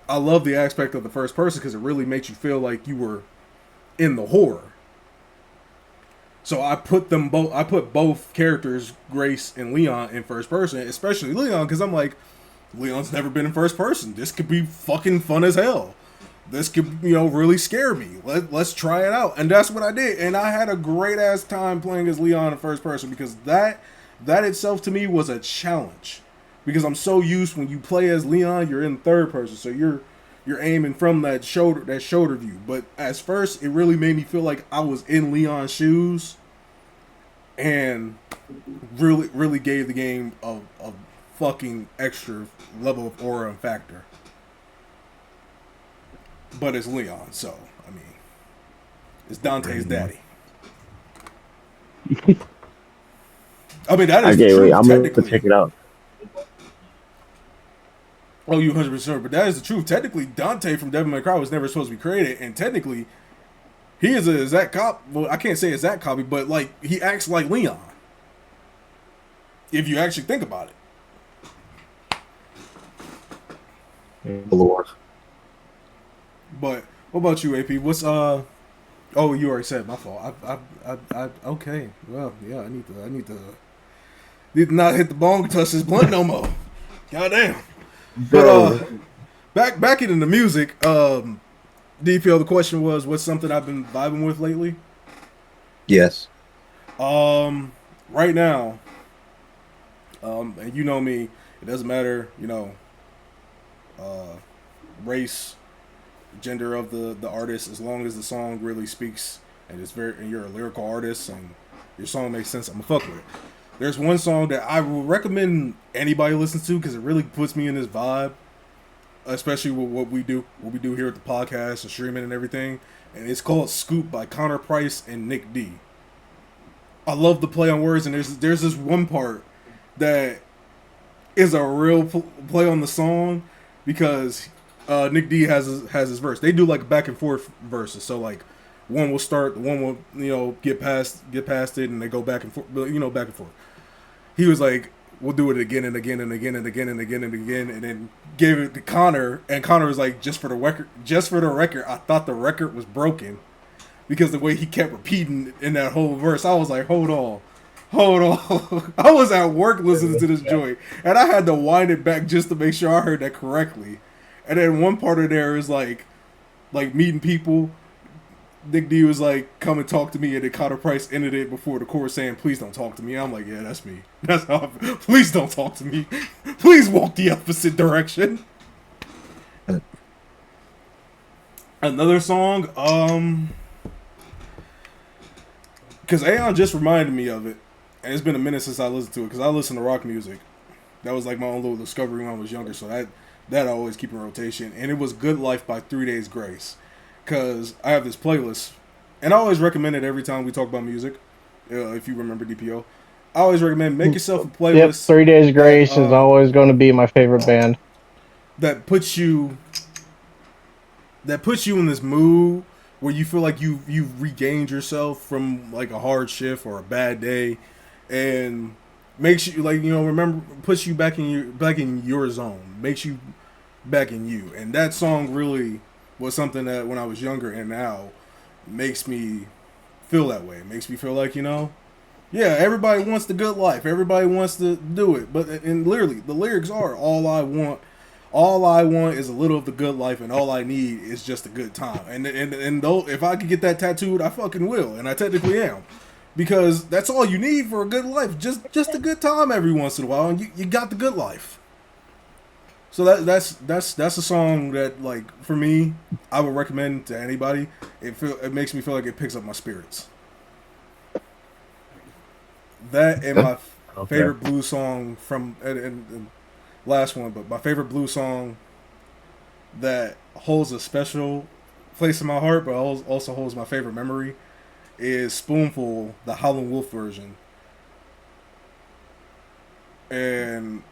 I love the aspect of the first person because it really makes you feel like you were in the horror. So I put both characters, Grace and Leon, in first person, especially Leon, because I'm like, Leon's never been in first person. This could be fucking fun as hell. This could, really scare me. Let's try it out. And that's what I did. And I had a great ass time playing as Leon in first person because that itself to me was a challenge. Because I'm so used when you play as Leon, you're in third person, so you're aiming from that shoulder view. But as first, it really made me feel like I was in Leon's shoes, and really gave the game a fucking extra level of aura and factor. But it's Leon, so I mean, it's Dante's daddy. I mean, that is the truth. I'm going to check it out. Oh, you 100%. But that is the truth. Technically, Dante from Devil May Cry was never supposed to be created, and technically, he is an exact copy. Well, I can't say exact copy, but like he acts like Leon. If you actually think about it. Lord. But what about you, AP? What's Oh, you already said. My fault. I okay. Well, yeah. I need to not hit the bong, touch this blunt no more. Goddamn. But back into the music. DPO, the question was, what's something I've been vibing with lately? Yes. right now, and you know me, it doesn't matter, uh, race, gender of the artist, as long as the song really speaks and and you're a lyrical artist and your song makes sense, I'm gonna fuck with it. There's one song that I will recommend anybody listens to because it really puts me in this vibe, especially with what we do here at the podcast and streaming and everything. And it's called "Scoop" by Connor Price and Nick D. I love the play on words, and there's this one part that is a real play on the song because Nick D has his verse. They do like back and forth verses, so like one will start, one will get past it, and they go back and forth, back and forth. He was like, "We'll do it again and again and again and again and again and again," and then gave it to Connor, and Connor was like, "Just for the record, I thought the record was broken." Because the way he kept repeating in that whole verse, I was like, hold on. I was at work listening to this joint, and I had to wind it back just to make sure I heard that correctly. And then one part of there is like meeting people. Nick D was like, come and talk to me, and then Connor Price ended it before the chorus saying, please don't talk to me. I'm like, yeah, that's me. That's how please don't talk to me. Please walk the opposite direction. Another song, because Aeon just reminded me of it, and it's been a minute since I listened to it, because I listen to rock music. That was like my own little discovery when I was younger, so that I always keep in rotation. And it was Good Life by 3 Days Grace, because I have this playlist, and I always recommend it every time we talk about music, if you remember DPO. I always recommend make yourself a playlist. Yep, 3 Days Grace is always going to be my favorite band. That puts you in this mood where you feel like you've regained yourself from like a hard shift or a bad day, and makes you puts you back in your zone, makes you back in you. And that song really was something that when I was younger and now makes me feel that way. It makes me feel like, yeah, everybody wants the good life. Everybody wants to do it. And literally the lyrics are all I want is a little of the good life, and all I need is just a good time. And though if I could get that tattooed, I fucking will, and I technically am, because that's all you need for a good life. Just a good time every once in a while, and you got the good life. So that's a song that, like, for me, I would recommend to anybody. It makes me feel like it picks up my spirits. That and my favorite blues song from and last one, but my favorite blues song that holds a special place in my heart, but also holds my favorite memory, is Spoonful, the Howlin' Wolf version. And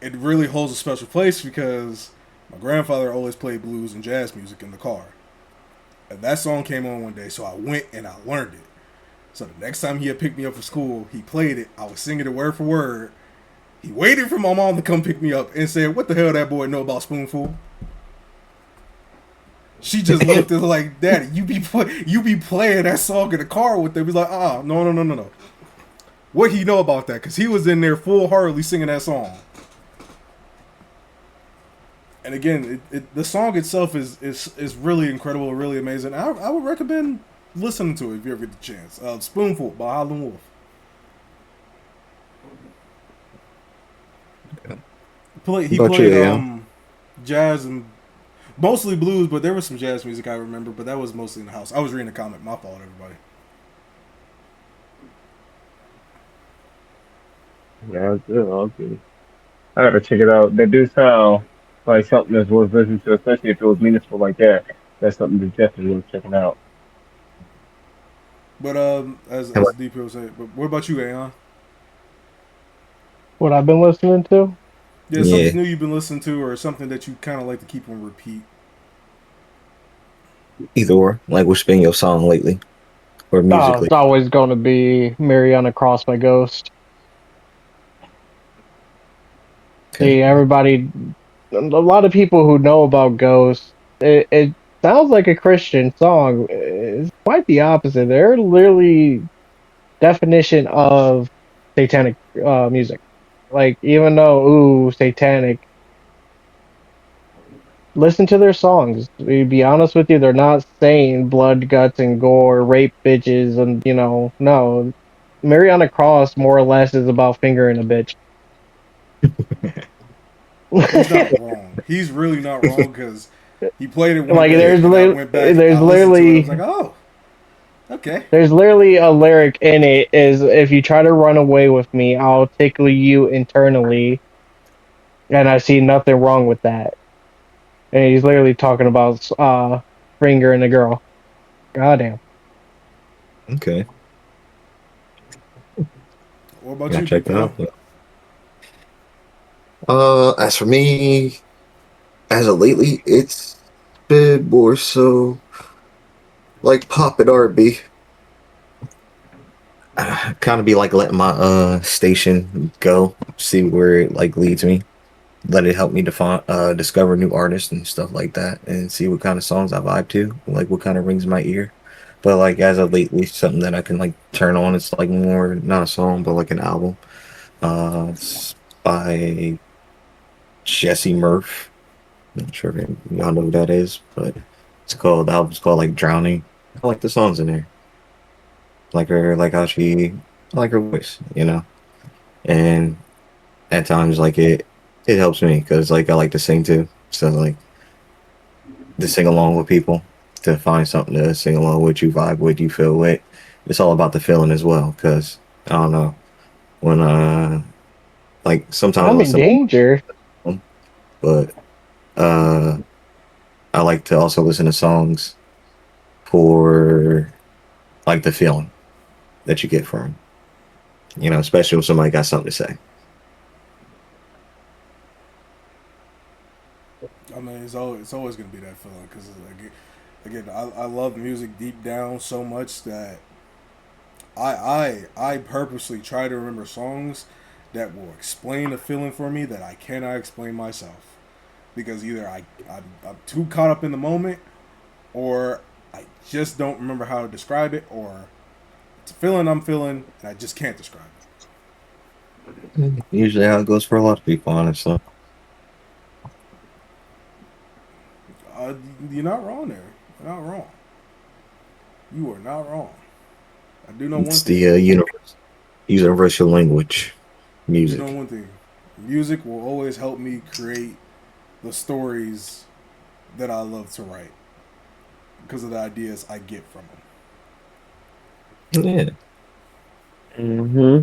it really holds a special place because my grandfather always played blues and jazz music in the car. And that song came on one day, so I went and I learned it. So the next time he had picked me up for school, he played it. I was singing it word for word. He waited for my mom to come pick me up and said, what the hell that boy know about Spoonful? She just looked at her like, Daddy, you be playing that song in the car with them. He's like, no. What he know about that? Because he was in there full-heartedly singing that song. And again, the song itself is really incredible, really amazing. I would recommend listening to it if you ever get the chance. Spoonful by Howlin' Wolf. He played jazz and mostly blues, but there was some jazz music I remember, but that was mostly in the house. I was reading a comic. My fault, everybody. Yeah, that's good. Okay. I gotta check it out. That do sound like something that's worth listening to, especially if it was meaningful like that. That's something that's definitely worth checking out. But as DPO said, but what about you, Aeon? What I've been listening to? Yeah, something new you've been listening to, or something that you kind of like to keep on repeat. Either or, like what's been your song lately, or musically? It's always going to be Mariana Cross by Ghost. Okay. See, everybody, a lot of people who know about Ghost, it sounds like a Christian song. It's quite the opposite. They're literally definition of satanic music. Like, even though, satanic, listen to their songs. To be honest with you, they're not saying blood, guts, and gore, rape bitches, and, no. Mariana Cross more or less is about fingering a bitch. He's not wrong. He's really not wrong because he played it one Like day and I went back. I listened to it. I was like, oh, okay. there's literally a lyric in it is if you try to run away with me, I'll tickle you internally, and I see nothing wrong with that. And he's literally talking about fingering a girl. Goddamn. Okay. What about Gotta you, check big that bro? out. As for me, as of lately, it's been more so like pop and R&B. Kind of be like letting my station go, see where it like leads me. Let it help me define discover new artists and stuff like that, and see what kind of songs I vibe to, like what kind of rings my ear. But like as of lately, something that I can like turn on. It's like more not a song, but like an album. It's by Jesse Murph. Not sure if y'all know who that is, but the album's called like Drowning. I like the songs in there. Like her, like how I like her voice, And at times, like it helps me because like I like to sing too. So like to sing along with people, to find something to sing along with, you vibe with, you feel with. It's all about the feeling as well. Because I don't know when like sometimes I'm in danger. but uh I like to also listen to songs for like the feeling that you get from 'em. Especially when somebody got something to say. I mean, it's always gonna be that feeling because again, I love music deep down so much that I purposely try to remember songs that will explain a feeling for me that I cannot explain myself, because either I'm too caught up in the moment, or I just don't remember how to describe it, or it's a feeling I'm feeling and I just can't describe it. Usually how it goes for a lot of people, honestly. You're not wrong there. You're not wrong. You are not wrong. I do know one It's thing. the universal language, I do music. know one thing. Music will always help me create the stories that I love to write because of the ideas I get from them. Yeah, Mm-hmm.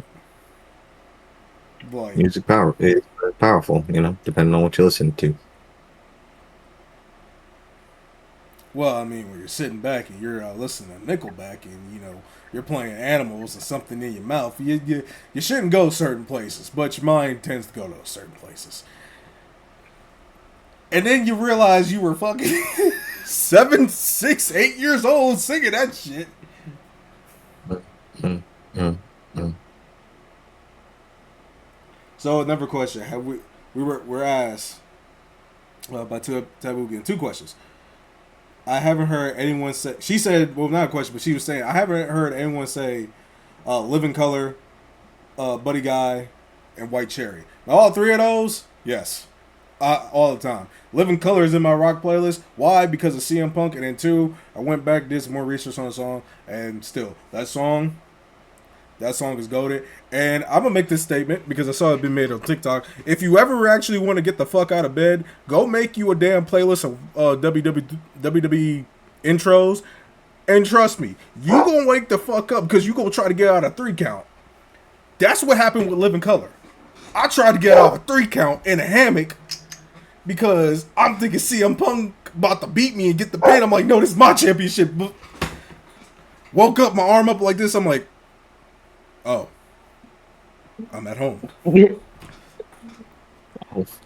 Like, music is powerful, depending on what you listen to. well, I mean, when you're sitting back and you're listening to Nickelback and you're playing animals and something in your mouth, you shouldn't go certain places, but your mind tends to go to certain places. And then you realize you were fucking 7, 6, 8 years old singing that shit. Mm, mm, mm. So another question: Have we're asked by Taboo again 2 questions. I haven't heard anyone say. She said, well, not a question, but she was saying I haven't heard anyone say, "Living Color," "Buddy Guy," and "White Cherry." Now, all 3 of those, yes, all the time. "Living Color" is in my rock playlist. Why? Because of CM Punk, and then 2, I went back, did some more research on the song, and still that song is goated. And I'm gonna make this statement because I saw it been made on TikTok. If you ever actually want to get the fuck out of bed, go make you a damn playlist of WWE intros, and trust me, you gonna wake the fuck up because you gonna try to get out a 3 count. That's what happened with Living Color. I tried to get out a 3 count in a hammock because I'm thinking CM Punk about to beat me and get the pin. I'm like, no, this is my championship. Woke up, my arm up like this. I'm like, oh, I'm at home.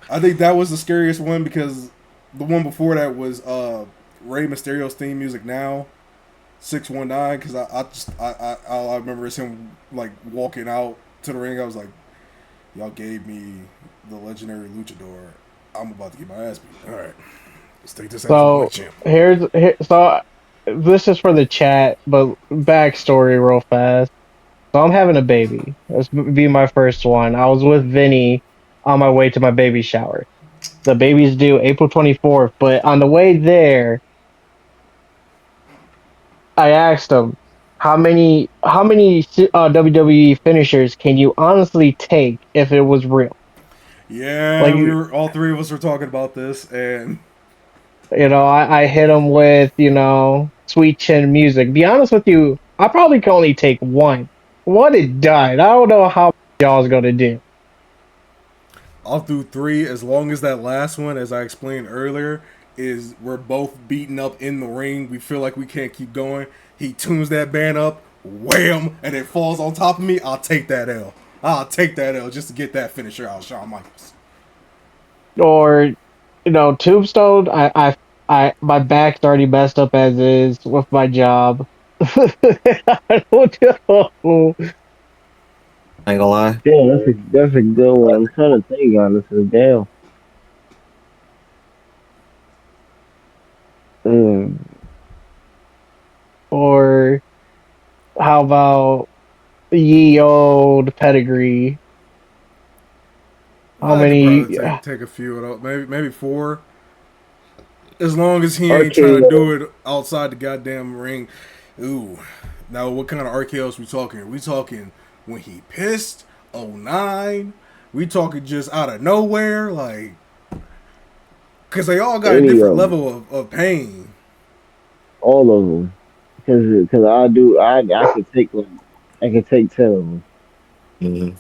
I think that was the scariest one because the one before that was Rey Mysterio's theme music now, 619. Because all I remember is him like walking out to the ring. I was like, y'all gave me the legendary luchador. I'm about to get my ass beat. All right, let's take this as a champ. So this is for the chat, but backstory real fast. So I'm having a baby. This will be my first one. I was with Vinny on my way to my baby shower. The baby's due April 24th, but on the way there, I asked him, how many WWE finishers can you honestly take if it was real? Yeah, Like, all three of us were talking about this, and I hit them with, sweet chin music. Be honest with you, I probably can only take one. One it died. I don't know how y'all's gonna do. I'll do three as long as that last one, as I explained earlier, is we're both beaten up in the ring. We feel like we can't keep going. He tunes that band up, wham, and it falls on top of me. I'll take that L. I'll take that L just to get that finisher out of Shawn Michaels. Or, Tombstone. My back's already messed up as is with my job. I don't know. I ain't gonna lie. Damn, that's a good one. I'm trying to think honestly. Damn. Mm. Or how about ye old pedigree? How I could probably many? take a few of those, maybe four. As long as he ain't trying to RKO. do it outside the goddamn ring. Ooh. Now, what kind of RKOs we talking? We talking when he pissed? 09? We talking just out of nowhere? Like, because they all got a Any different of them. level of pain. All of them. Because I could take like, I could take 10 of them. Mm-hmm.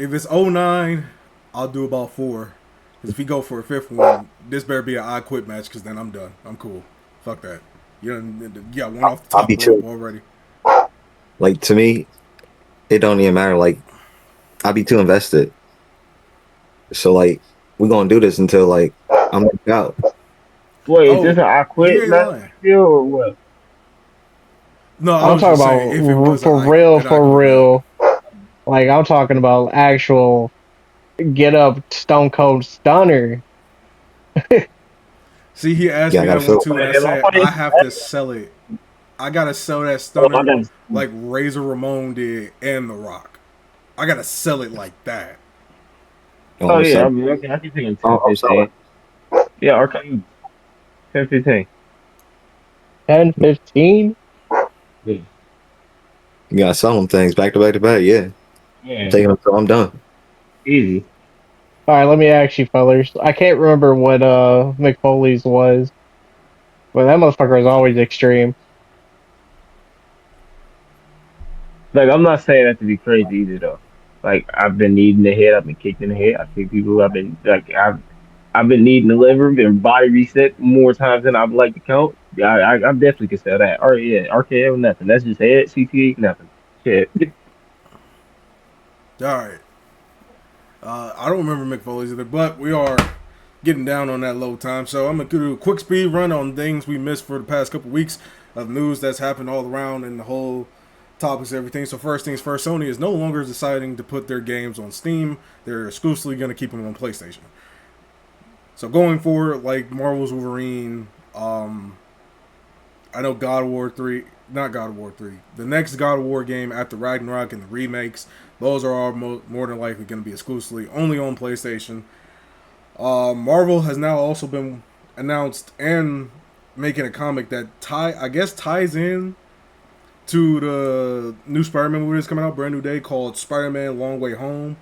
If it's 09, I'll do about four. Because if he go for a fifth one, this better be an I quit match, because then I'm done. I'm cool. Fuck that. You got one off the I'll be top rope too. already. Like to me, it don't even matter. Like I'll be too invested. So like we're gonna do this until like I'm knocked out. Wait, is this Oh, an I you quit ain't match lying. still or what? No, I I'm was talking just saying if it about was for real, an I for quit match. real. Like I'm talking about actual get up Stone Cold Stunner. See, he asked Yeah, I me gotta that one feel. too, and I Am I said I fighting? have to sell it. I gotta sell that Oh, I stunner got. like Razor Ramon did and The Rock. I gotta sell it like that. Oh, Oh what's yeah, up? I mean, okay, I can take him Oh, 10, I'm sorry. 15. Yeah, okay, 10, 15. 10, 15. Yeah. You gotta sell them things back to back to back. Yeah, I'm Yeah, taking them till I'm done. easy. All right, let me ask you, fellas. I can't remember what McFoley's was, but that motherfucker is always extreme. Like, I'm not saying that to be crazy either, though. Like, I've been needing the head. I've been kicked in the head. I kick people. I've been needing the liver. Been body reset more times than I'd like to count. Yeah, I definitely could say that. Or yeah, RKO nothing. That's just head. CTA nothing. Shit. All right. I don't remember Mick Foley's either, but we are getting down on that low time. So I'm gonna do a quick speed run on things we missed for the past couple weeks of news that's happened all around and the whole topics and everything. So first things first, Sony is no longer deciding to put their games on Steam. They're exclusively gonna keep them on PlayStation. So going forward, like Marvel's Wolverine, I know God of War 3, not God of War 3, the next God of War game after Ragnarok and the remakes, those are all more than likely going to be exclusively only on PlayStation. Marvel has now also been announced and making a comic that ties in to the new Spider-Man movie that's coming out, brand new day, called Spider-Man Long Way Home,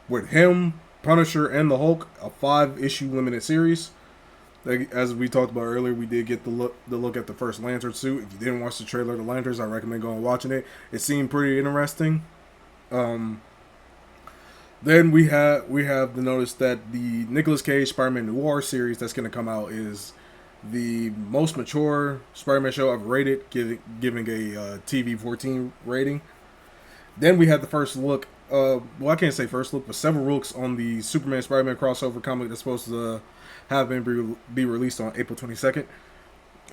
with him, Punisher, and the Hulk, a 5-issue limited series. Like, as we talked about earlier, we did get the look at the first Lantern suit. If you didn't watch the trailer of the Lanterns, I recommend going and watching it. It seemed pretty interesting. Then we have the notice that the Nicolas Cage Spider-Man Noir series that's going to come out is the most mature Spider-Man show ever rated, giving a TV-14 rating. Then we had the first look. Well, I can't say first look, but several looks on the Superman Spider-Man crossover comic that's supposed to have been be released on April 22nd.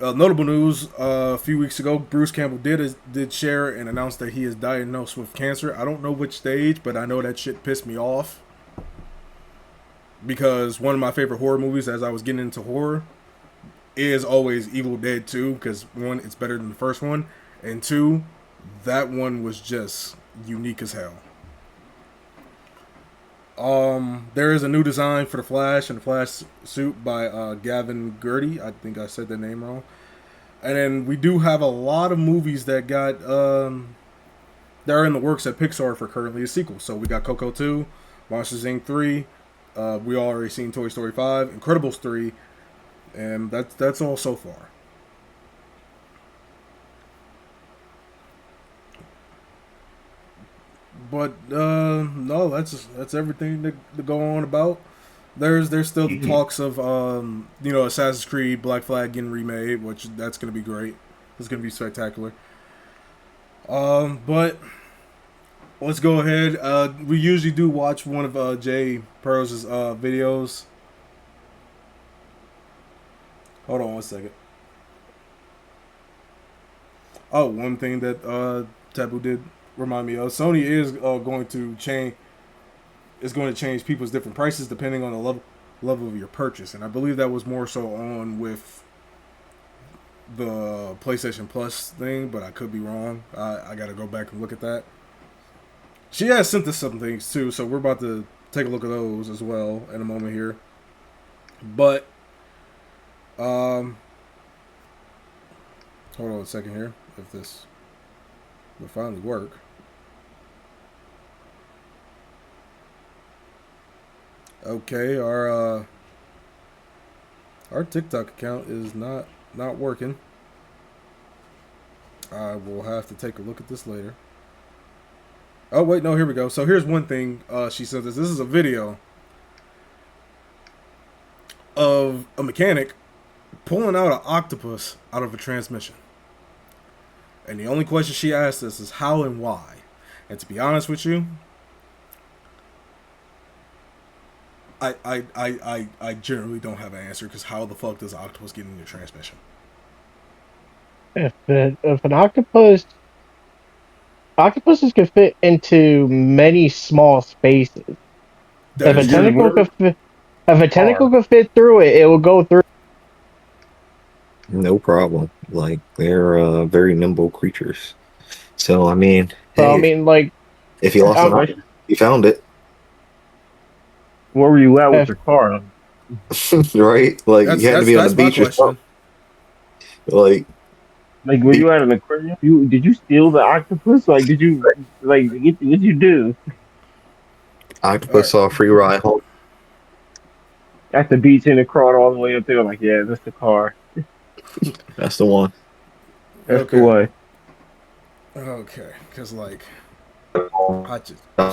Notable news: a few weeks ago, Bruce Campbell did share and announce that he is diagnosed with cancer. I don't know which stage, but I know that shit pissed me off because one of my favorite horror movies, as I was getting into horror, is always Evil Dead 2. Because one, it's better than the first one, and two, that one was just unique as hell. There is a new design for the Flash and the Flash suit by Gavin Gertie. I think I said the name wrong. And then we do have a lot of movies that got that are in the works at Pixar for currently a sequel. So we got Coco 2, Monsters Inc. 3. We already seen Toy Story 5, Incredibles 3, and that's all so far. But no, that's everything to go on about. There's still the talks of Assassin's Creed Black Flag getting remade, which that's gonna be great. It's gonna be spectacular. But let's go ahead. We usually do watch one of Jay Pearl's videos. Hold on one second. Oh, one thing that Taboo did remind me of: Sony is going to change people's different prices depending on the level of your purchase, and I believe that was more so on with the PlayStation Plus thing, but I could be wrong. I got to go back and look at that. She has sent us some things too, so we're about to take a look at those as well in a moment here. But hold on a second here. If this will finally work. Okay, our TikTok account is not working. I will have to take a look at this later. Oh wait, no, here we go. So here's one thing she said this. This is a video of a mechanic pulling out an octopus out of a transmission. And the only question she asked us is how and why. And to be honest with you, I generally don't have an answer, because how the fuck does an octopus get in your transmission? If an octopuses can fit into many small spaces. If a tentacle could fit through it, it will go through. No problem. Like, they're very nimble creatures. So I mean, So hey, I mean, like, if you lost an eye, you found it. Where were you at with your car? Right? Like, you had to be on the beach or something. Like were you at an aquarium? Did you steal the octopus? Like, did you what did you do? Octopus saw a free ride home. At the beach and it crawled all the way up there. Like, yeah, that's the car. That's the one. That's the one. Okay, because I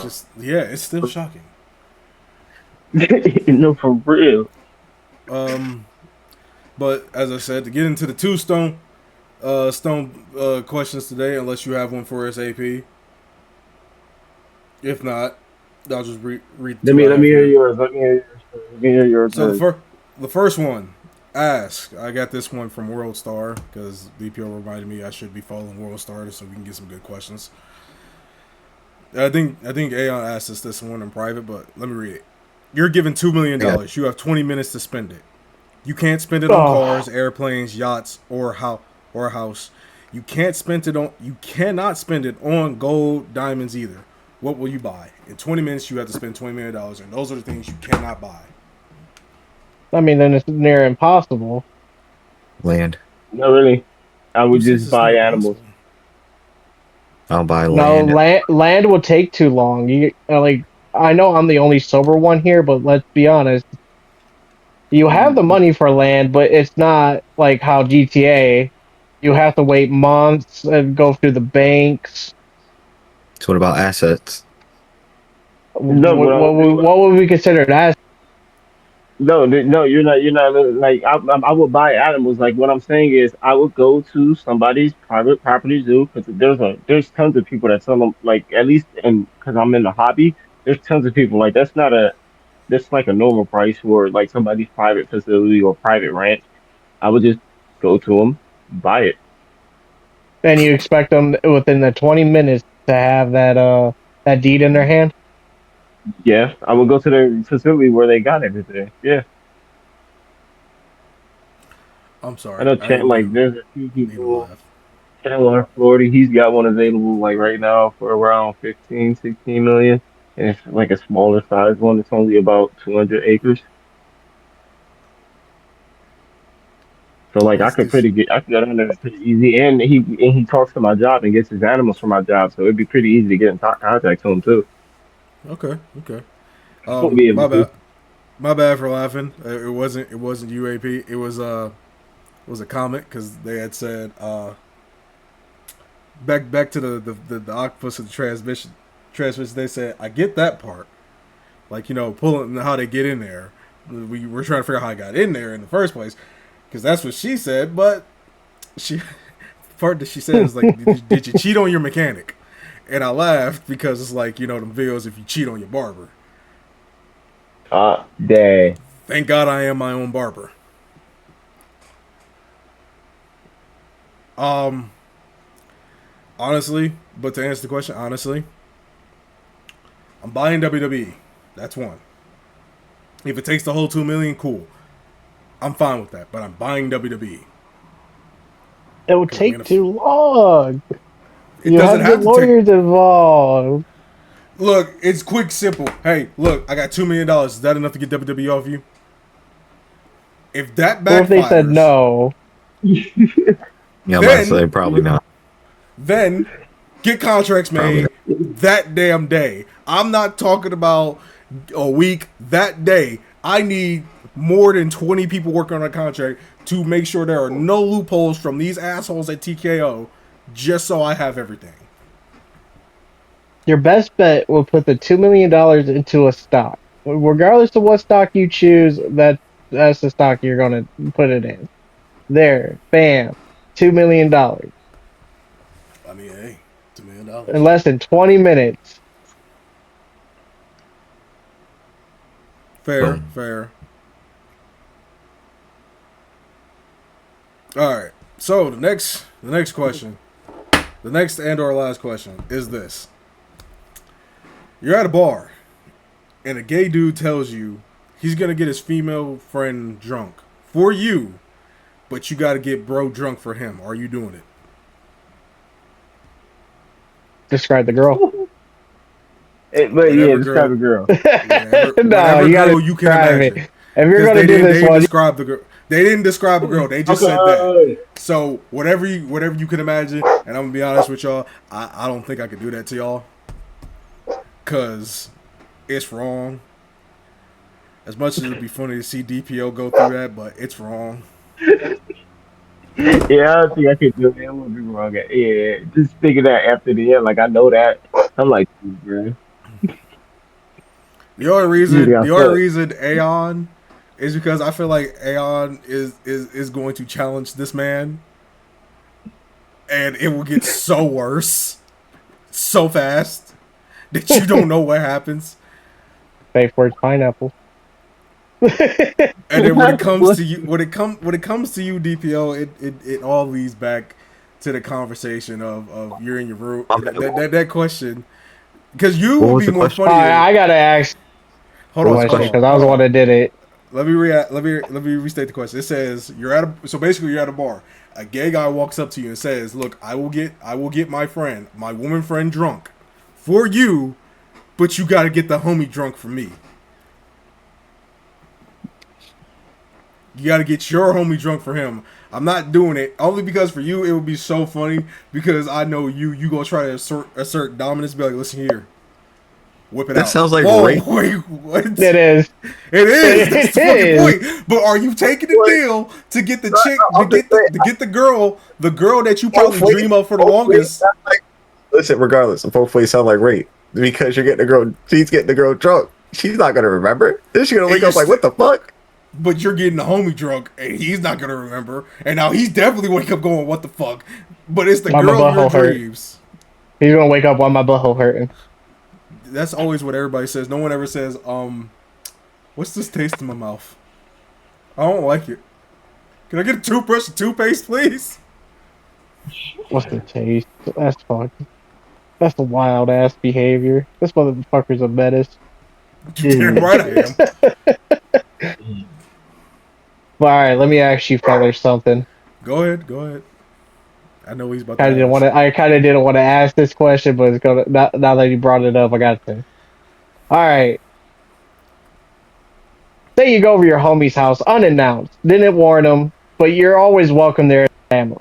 just yeah, it's still shocking. No, for real. But as I said, to get into the two stone questions today, unless you have one for us, AP. If not, I'll just read. Let me hear yours. Let me hear yours. So the first one, ask. I got this one from World Star, because DPO reminded me I should be following World Star so we can get some good questions. I think Aeon asked us this one in private, but let me read it. You're given $2 million. Yeah. You have 20 minutes to spend it. You can't spend it on cars, airplanes, yachts, or a house. You cannot spend it on gold, diamonds either. What will you buy? In 20 minutes, you have to spend $20 million, and those are the things you cannot buy. I mean, then it's near impossible. Land. No, really. I would just buy animals. I'll buy land. No, land will take too long. I know I'm the only sober one here, but let's be honest. You have the money for land, but it's not like how GTA. You have to wait months and go through the banks. So what about assets? No, what would we consider assets? No, you're not like I would buy animals. Like, what I'm saying is, I would go to somebody's private property zoo, because there's tons of people that sell them. Like, at least, and because I'm in the hobby, there's tons of people. Like, that's like a normal price for like somebody's private facility or private ranch. I would just go to them, buy it. And you expect them within the 20 minutes to have that deed in their hand? Yeah, I would go to the facility where they got everything. Yeah. I'm sorry. I know, there's a few people. Chandler, Florida, he's got one available like right now for around 15, 16 million. And it's like a smaller size one. It's only about 200 acres. So like I This could this get on there pretty easy, and he talks to my job and gets his animals from my job, so it'd be pretty easy to get in contact to him too. okay, okay. Won't be able My to. bad. My bad for laughing. It wasn't UAP. It was a comment because they had said back to the octopus of the transmission. Transmission. They said I get that part. Like pulling how they get in there. We were trying to figure out how I got in there in the first place because that's what she said. But she the part that she said is like, did you cheat on your mechanic? And I laughed because it's like them videos if you cheat on your barber. Dang. Thank God I am my own barber. Honestly, but to answer the question, honestly, I'm buying WWE. That's one. If it takes the whole $2 million, cool. I'm fine with that, but I'm buying WWE. It would take too long. It You doesn't have the have to take. lawyers involved. Look, it's quick, simple. Hey, look, I got $2 million. Is that enough to get WWE off you? If that backfires, What if they said no? Yeah, I'm about to say probably not. Then get contracts made that damn day. I'm not talking about a week. That day, I need more than 20 people working on a contract to make sure there are no loopholes from these assholes at TKO, just so I have everything. Your best bet will put the $2 million into a stock. Regardless of what stock you choose, that's the stock you're going to put it in. There, bam, $2 million I mean, hey, $2 million. in less than 20 minutes. Fair, Boom. fair. All right. So the next question, the next and/or last question is this: you're at a bar, and a gay dude tells you he's gonna get his female friend drunk for you, but you got to get bro drunk for him. Are you doing it? Describe the girl. But yeah, describe a girl. No, you gotta you can describe imagine. it. If you're gonna do this one, describe the girl. They didn't describe a girl. They just said that. So whatever you can imagine, and I'm gonna be honest with y'all, I don't think I could do that to y'all, cause it's wrong. As much as it'd be funny to see DPO go through that, but it's wrong. Yeah, I don't think I could do it. I'm gonna be wrong. Yeah, just thinking that after the end, like I know that. I'm like, bro. The only reason Aeon is because I feel like Aeon is going to challenge this man, and it will get so worse, so fast that you don't know what happens. safe words pineapple. And then when it comes to you, DPO, it all leads back to the conversation of you're in your room. That question, because you will be more funny. I gotta ask. Hold on, because I was the one that did it. Let me restate the question. It says you're at a bar. A gay guy walks up to you and says, "Look, I will get my woman friend drunk for you, but you got to get the homie drunk for me. You got to get your homie drunk for him. I'm not doing it only because for you it would be so funny because I know you gonna try to assert dominance. Be like, listen here." Whip it out. That sounds like rape. Wait, what? It is. It is. That's the fucking point. But are you taking the deal to get the chick, to get the girl that you probably dream of for the longest? Listen, regardless, hopefully it sounds like rape because you're getting the girl. She's getting the girl drunk. She's not gonna remember. Then she's gonna wake up like, what the fuck? But you're getting the homie drunk, and he's not gonna remember. And now he's definitely wake up going, what the fuck? But it's the girl of your dreams. He's gonna wake up while my butthole hurting. That's always what everybody says. No one ever says, what's this taste in my mouth? I don't like it. Can I get a toothbrush and toothpaste, please? What's the taste? That's fucking. That's a wild ass behavior. This motherfucker's a menace. You're damn right I am. Well, alright, let me ask you fellas something. Go ahead. I know he's about to I kind of didn't want to ask this question, but it's gonna now that you brought it up, I got to. All right. Say you go over your homie's house unannounced, didn't warn him, but you're always welcome there as family.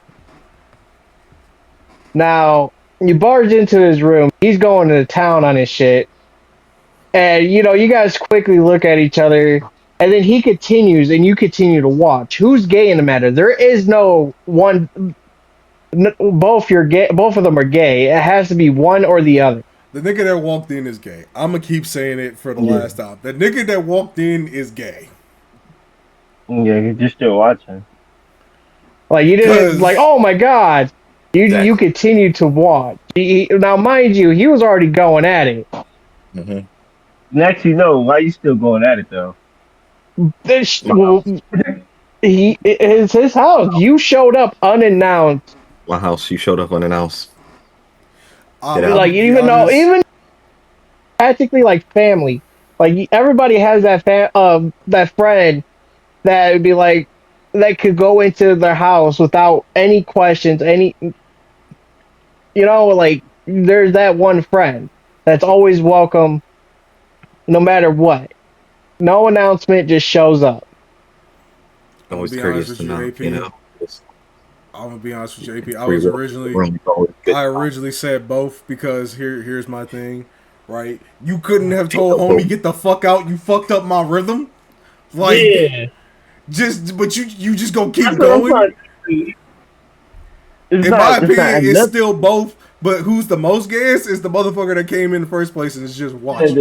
Now, you barge into his room. He's going to town on his shit. And, you know, you guys quickly look at each other. And then he continues, and you continue to watch. Who's gay in the matter? There is no one. Both you're gay. Both of them are gay. It has to be one or the other. The nigga that walked in is gay. I'm gonna keep saying it for the last time. The nigga that walked in is gay. Yeah, you're still watching. Like you didn't like. Oh my god! You continue to watch. Now, mind you, he was already going at it. Mm-hmm. Next, you know, why you still going at it though? It's his house. You showed up unannounced. My house. You showed up unannounced. Like even practically like family. Like everybody has that that friend that would be like that could go into their house without any questions. Like there's that one friend that's always welcome, no matter what. No announcement, just shows up. Always courteous to know, you know. I'm gonna be honest with you, AP. I originally said both because here's my thing, right? You couldn't have told homie get the fuck out. You fucked up my rhythm, like but you just gonna keep going. In my opinion, it's still both. But who's the most gayest is the motherfucker that came in the first place and is just watching.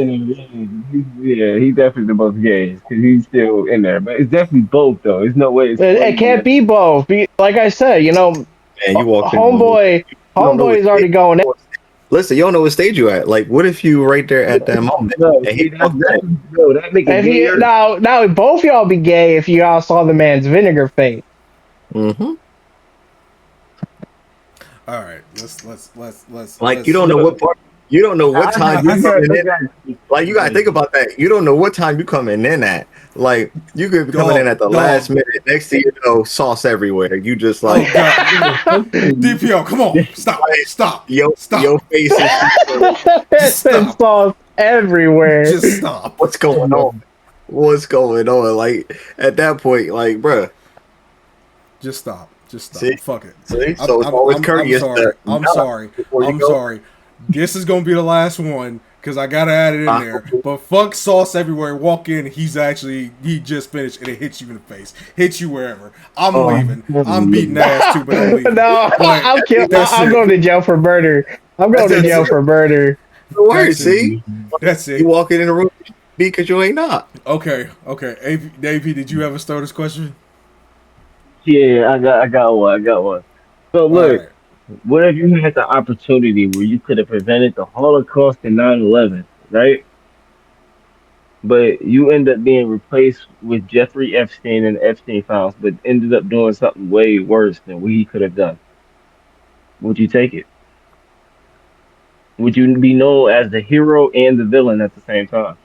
Yeah, he's definitely the most gayest because he's still in there. But it's definitely both, though. There's no way it can't be both. Like I said, you know, you walk homeboy is already going in. Listen, you don't know what stage you at. Like, what if you right there at that moment? That make it gayer. Now, both y'all be gay if you all saw the man's vinegar face. Mm-hmm. All right, let's. Like, you don't know what part. You don't know what time you coming in. Like, you gotta think about that. You don't know what time you coming in at. Like, you could be coming in at the last minute. Next thing you know, sauce everywhere. You just like DPO. Come on, stop. Your face is sauce everywhere. Just stop. What's going on? What's going on? Like at that point, like, bruh. Just stop. See? Fuck it. See? So it's always courteous. I'm sorry. This is gonna be the last one because I gotta add it in there. But fuck sauce everywhere. Walk in. He just finished and it hits you in the face. Hits you wherever. I'm leaving. I'm beating ass too, but I'm leaving. No, I'm going to jail for murder. I'm going to jail for murder. No worries. See? That's it. You walking in the room because you ain't not. Okay. AP, did you ever start this question? Yeah, I got one. So look, what if you had the opportunity where you could have prevented the Holocaust in 9/11, right? But you end up being replaced with Jeffrey Epstein and the Epstein files, but ended up doing something way worse than what he could have done. Would you take it? Would you be known as the hero and the villain at the same time?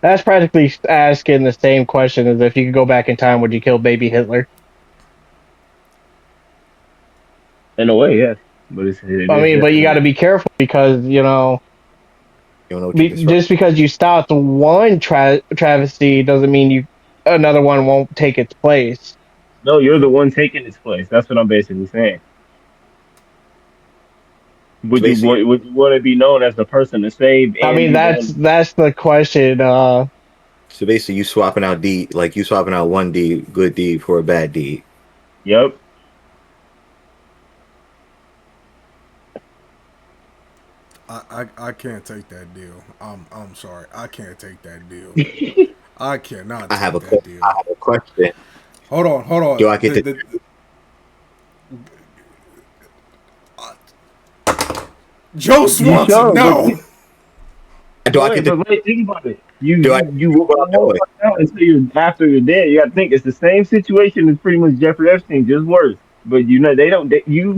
That's practically asking the same question as if you could go back in time, would you kill baby Hitler? In a way, yes. But but you got to be careful because, you know just because you stopped one travesty doesn't mean another one won't take its place. No, you're the one taking its place. That's what I'm basically saying. Would you want to be known as the person to save? I mean, that's the question. So basically, you swapping out one good deed for a bad deed. Yep. I can't take that deal. I'm sorry. I can't take that deal. I cannot. I have a question. Hold on. Do I get Joe Swanson? No. Do I get to? Think about it. You until you're after you're dead. You got to think it's the same situation as pretty much Jeffrey Epstein, just worse. But you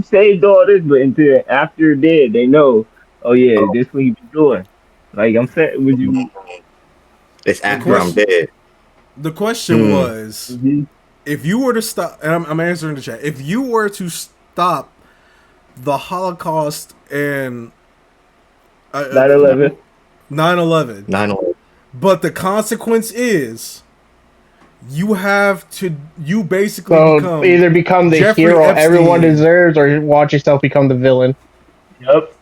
saved all this, but until after you're dead, they know. Oh yeah, this what he be doing. Like I'm saying, would you? It's after I'm dead. The question was, if you were to stop, and I'm answering the chat. If you were to stop the Holocaust and 9/11, 9/11, but the consequence is You have to. You basically So become either become the Jeffrey hero Epstein. everyone deserves, or watch yourself become the villain. Yep.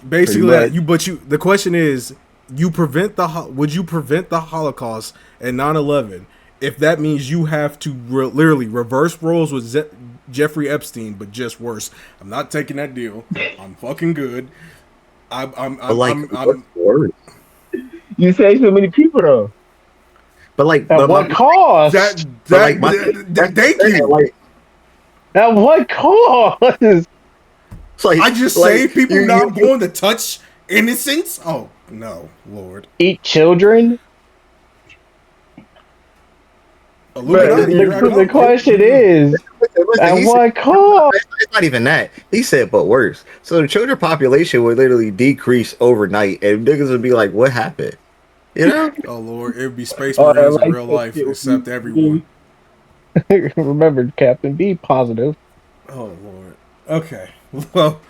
Basically, Pretty that. much. The question is, would you prevent the Holocaust and 9/11 if that means you have to literally reverse roles with Jeffrey Epstein, but just worse? I'm not taking that deal. I'm fucking good. I'm worse. You saved so many people though. But like, At what cost? thank you. Like, At what cost? so like, I just say people not going to touch innocence. Oh no, Lord. Eat children? The question is, at what cost? It's not even that. He said, but worse. So the children population would literally decrease overnight, and niggas would be like, "What happened?" You know? Oh Lord, it would be Space Marines in real life, except everyone. Remember, Captain, be positive. Oh Lord. Okay. Well,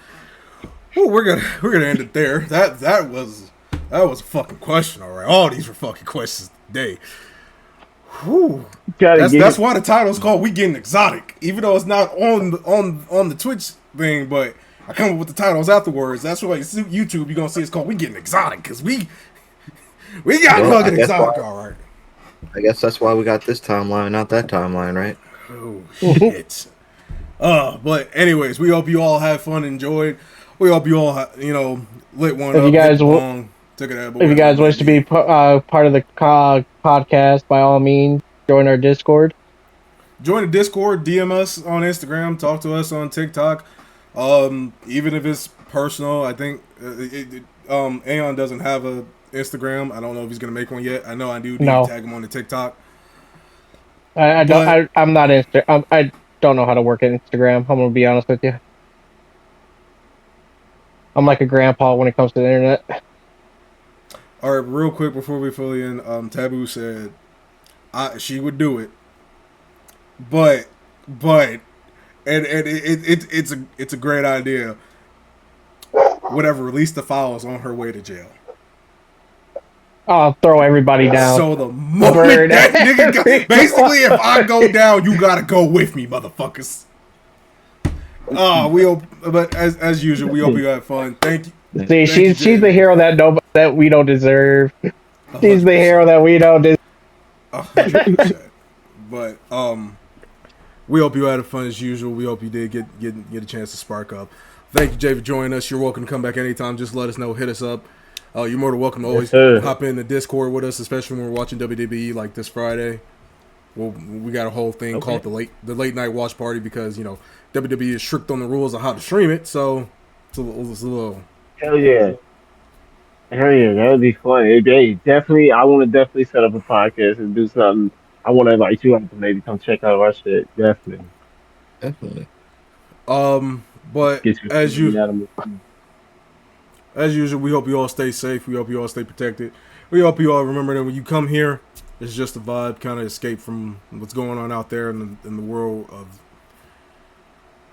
we're gonna end it there. That was a fucking question. All right, all these were fucking questions today. Whew. That's why the title's called "We Getting Exotic," even though it's not on the Twitch thing. But I come up with the titles afterwards. That's why YouTube you're gonna see it's called "We Getting Exotic" because we got fucking exotic. All right. I guess that's why we got this timeline, not that timeline, right? Oh shit. But anyways, we hope you all have fun, enjoyed. We hope you all lit one up. If you guys wish to be part of the podcast, by all means, join our Discord. Join the Discord, DM us on Instagram, talk to us on TikTok. Even if it's personal, I think Aeon doesn't have a Instagram. I don't know if he's gonna make one yet. I know I do need to tag him on the TikTok. I don't know how to work Instagram. I'm gonna be honest with you. I'm like a grandpa when it comes to the internet. All right, real quick before we fully end, Taboo said she would do it, but it's a great idea. Whatever, release the files on her way to jail. I'll throw everybody down. So the moment that nigga basically, if I go down, you gotta go with me, motherfuckers. But as usual, we hope you had fun. Thank you. See, she's the hero that we don't deserve. 100%. She's the hero that we don't deserve. 100%. But we hope you had fun as usual. We hope you did get a chance to spark up. Thank you, Jay, for joining us. You're welcome to come back anytime. Just let us know. Hit us up. You're more than welcome to always hop in the Discord with us, especially when we're watching WWE like this Friday. Well, we got a whole thing called the late night watch party because WWE is strict on the rules of how to stream it. So it's a little. Hell yeah, that would be fun. Hey, definitely, I want to definitely set up a podcast and do something. I want to invite you to maybe come check out our shit. Definitely. But as usual, we hope you all stay safe. We hope you all stay protected. We hope you all remember that when you come here, it's just a vibe, kind of escape from what's going on out there in the world of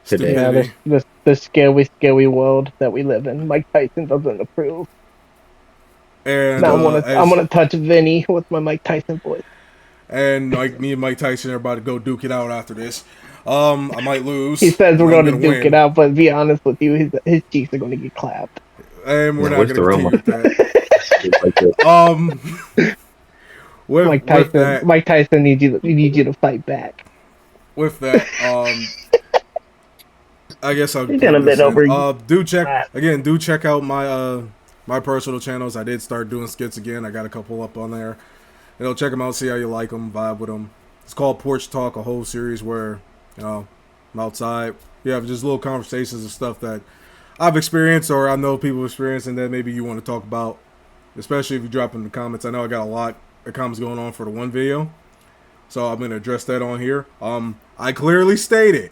stupidity. Yeah, the scary world that we live in. Mike Tyson doesn't approve. And now I'm gonna touch Vinny with my Mike Tyson voice. And like me and Mike Tyson are about to go duke it out after this. I might lose. He says we're going to duke it out, but to be honest with you, his cheeks are going to get clapped. And we're not going to continue with that. Mike Tyson needs you to fight back. With that, I guess I'll do check out my personal channels. I did start doing skits again. I got a couple up on there. Check them out, see how you like them, vibe with them. It's called Porch Talk, a whole series where I'm outside. We have just little conversations and stuff that I've experienced or I know people experiencing that maybe you want to talk about, especially if you drop in the comments. I know I got a lot of comments going on for the one video, so I'm going to address that on here. I clearly stated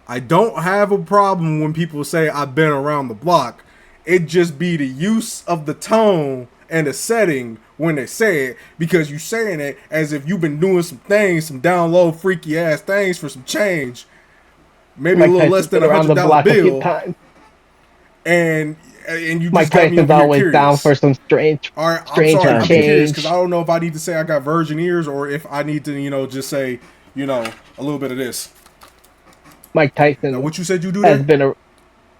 I don't have a problem when people say I've been around the block. It just be the use of the tone and the setting when they say it, because you saying it as if you've been doing some things, some down low freaky ass things for some change, maybe a little less than $100 bill, and and you Mike just got me Tyson's over here always curious. down for some strange. All right, I'm Strange sorry. or I'm curious because change. I don't know if I need to say I got virgin ears or if I need to, just say, a little bit of this. Mike Tyson Now, what you said you do has there? been a.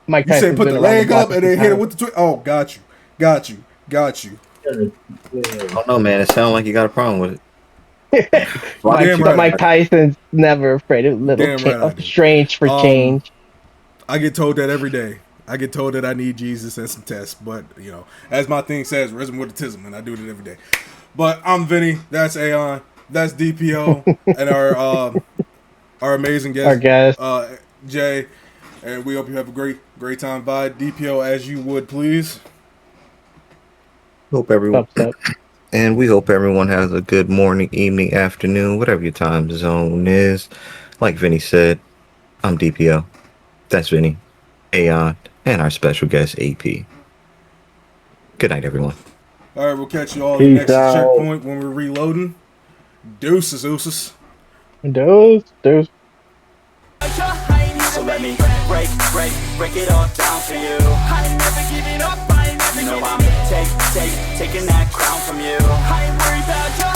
Mike You said Tyson's put been the around leg block up a and few then hit it times. with the twist. Oh, got you. I don't know, man. It sounds like you got a problem with it. Damn right. Mike Tyson's never afraid of Damn right I do. strange for change. I get told that every day. I get told that I need Jesus and some tests, but as my thing says, rhythm with autism, and I do it every day. But I'm Vinny. That's Aeon. That's DPO, and our amazing guest, Our guest. Jay. And we hope you have a great time. Bye, DPO, as you would, please. Hope everyone. Upset. And we hope everyone has a good morning, evening, afternoon, whatever your time zone is. Like Vinny said, I'm DPO. That's Vinny, Aeon, and our special guest, AP. Good night, everyone. All right, we'll catch you all at the Peace next out. checkpoint when we're reloading. Deuces. Those. So let me break it all down for you. I ain't never giving up, I ain't never giving up. I'm taking that crown from you. I ain't worried about your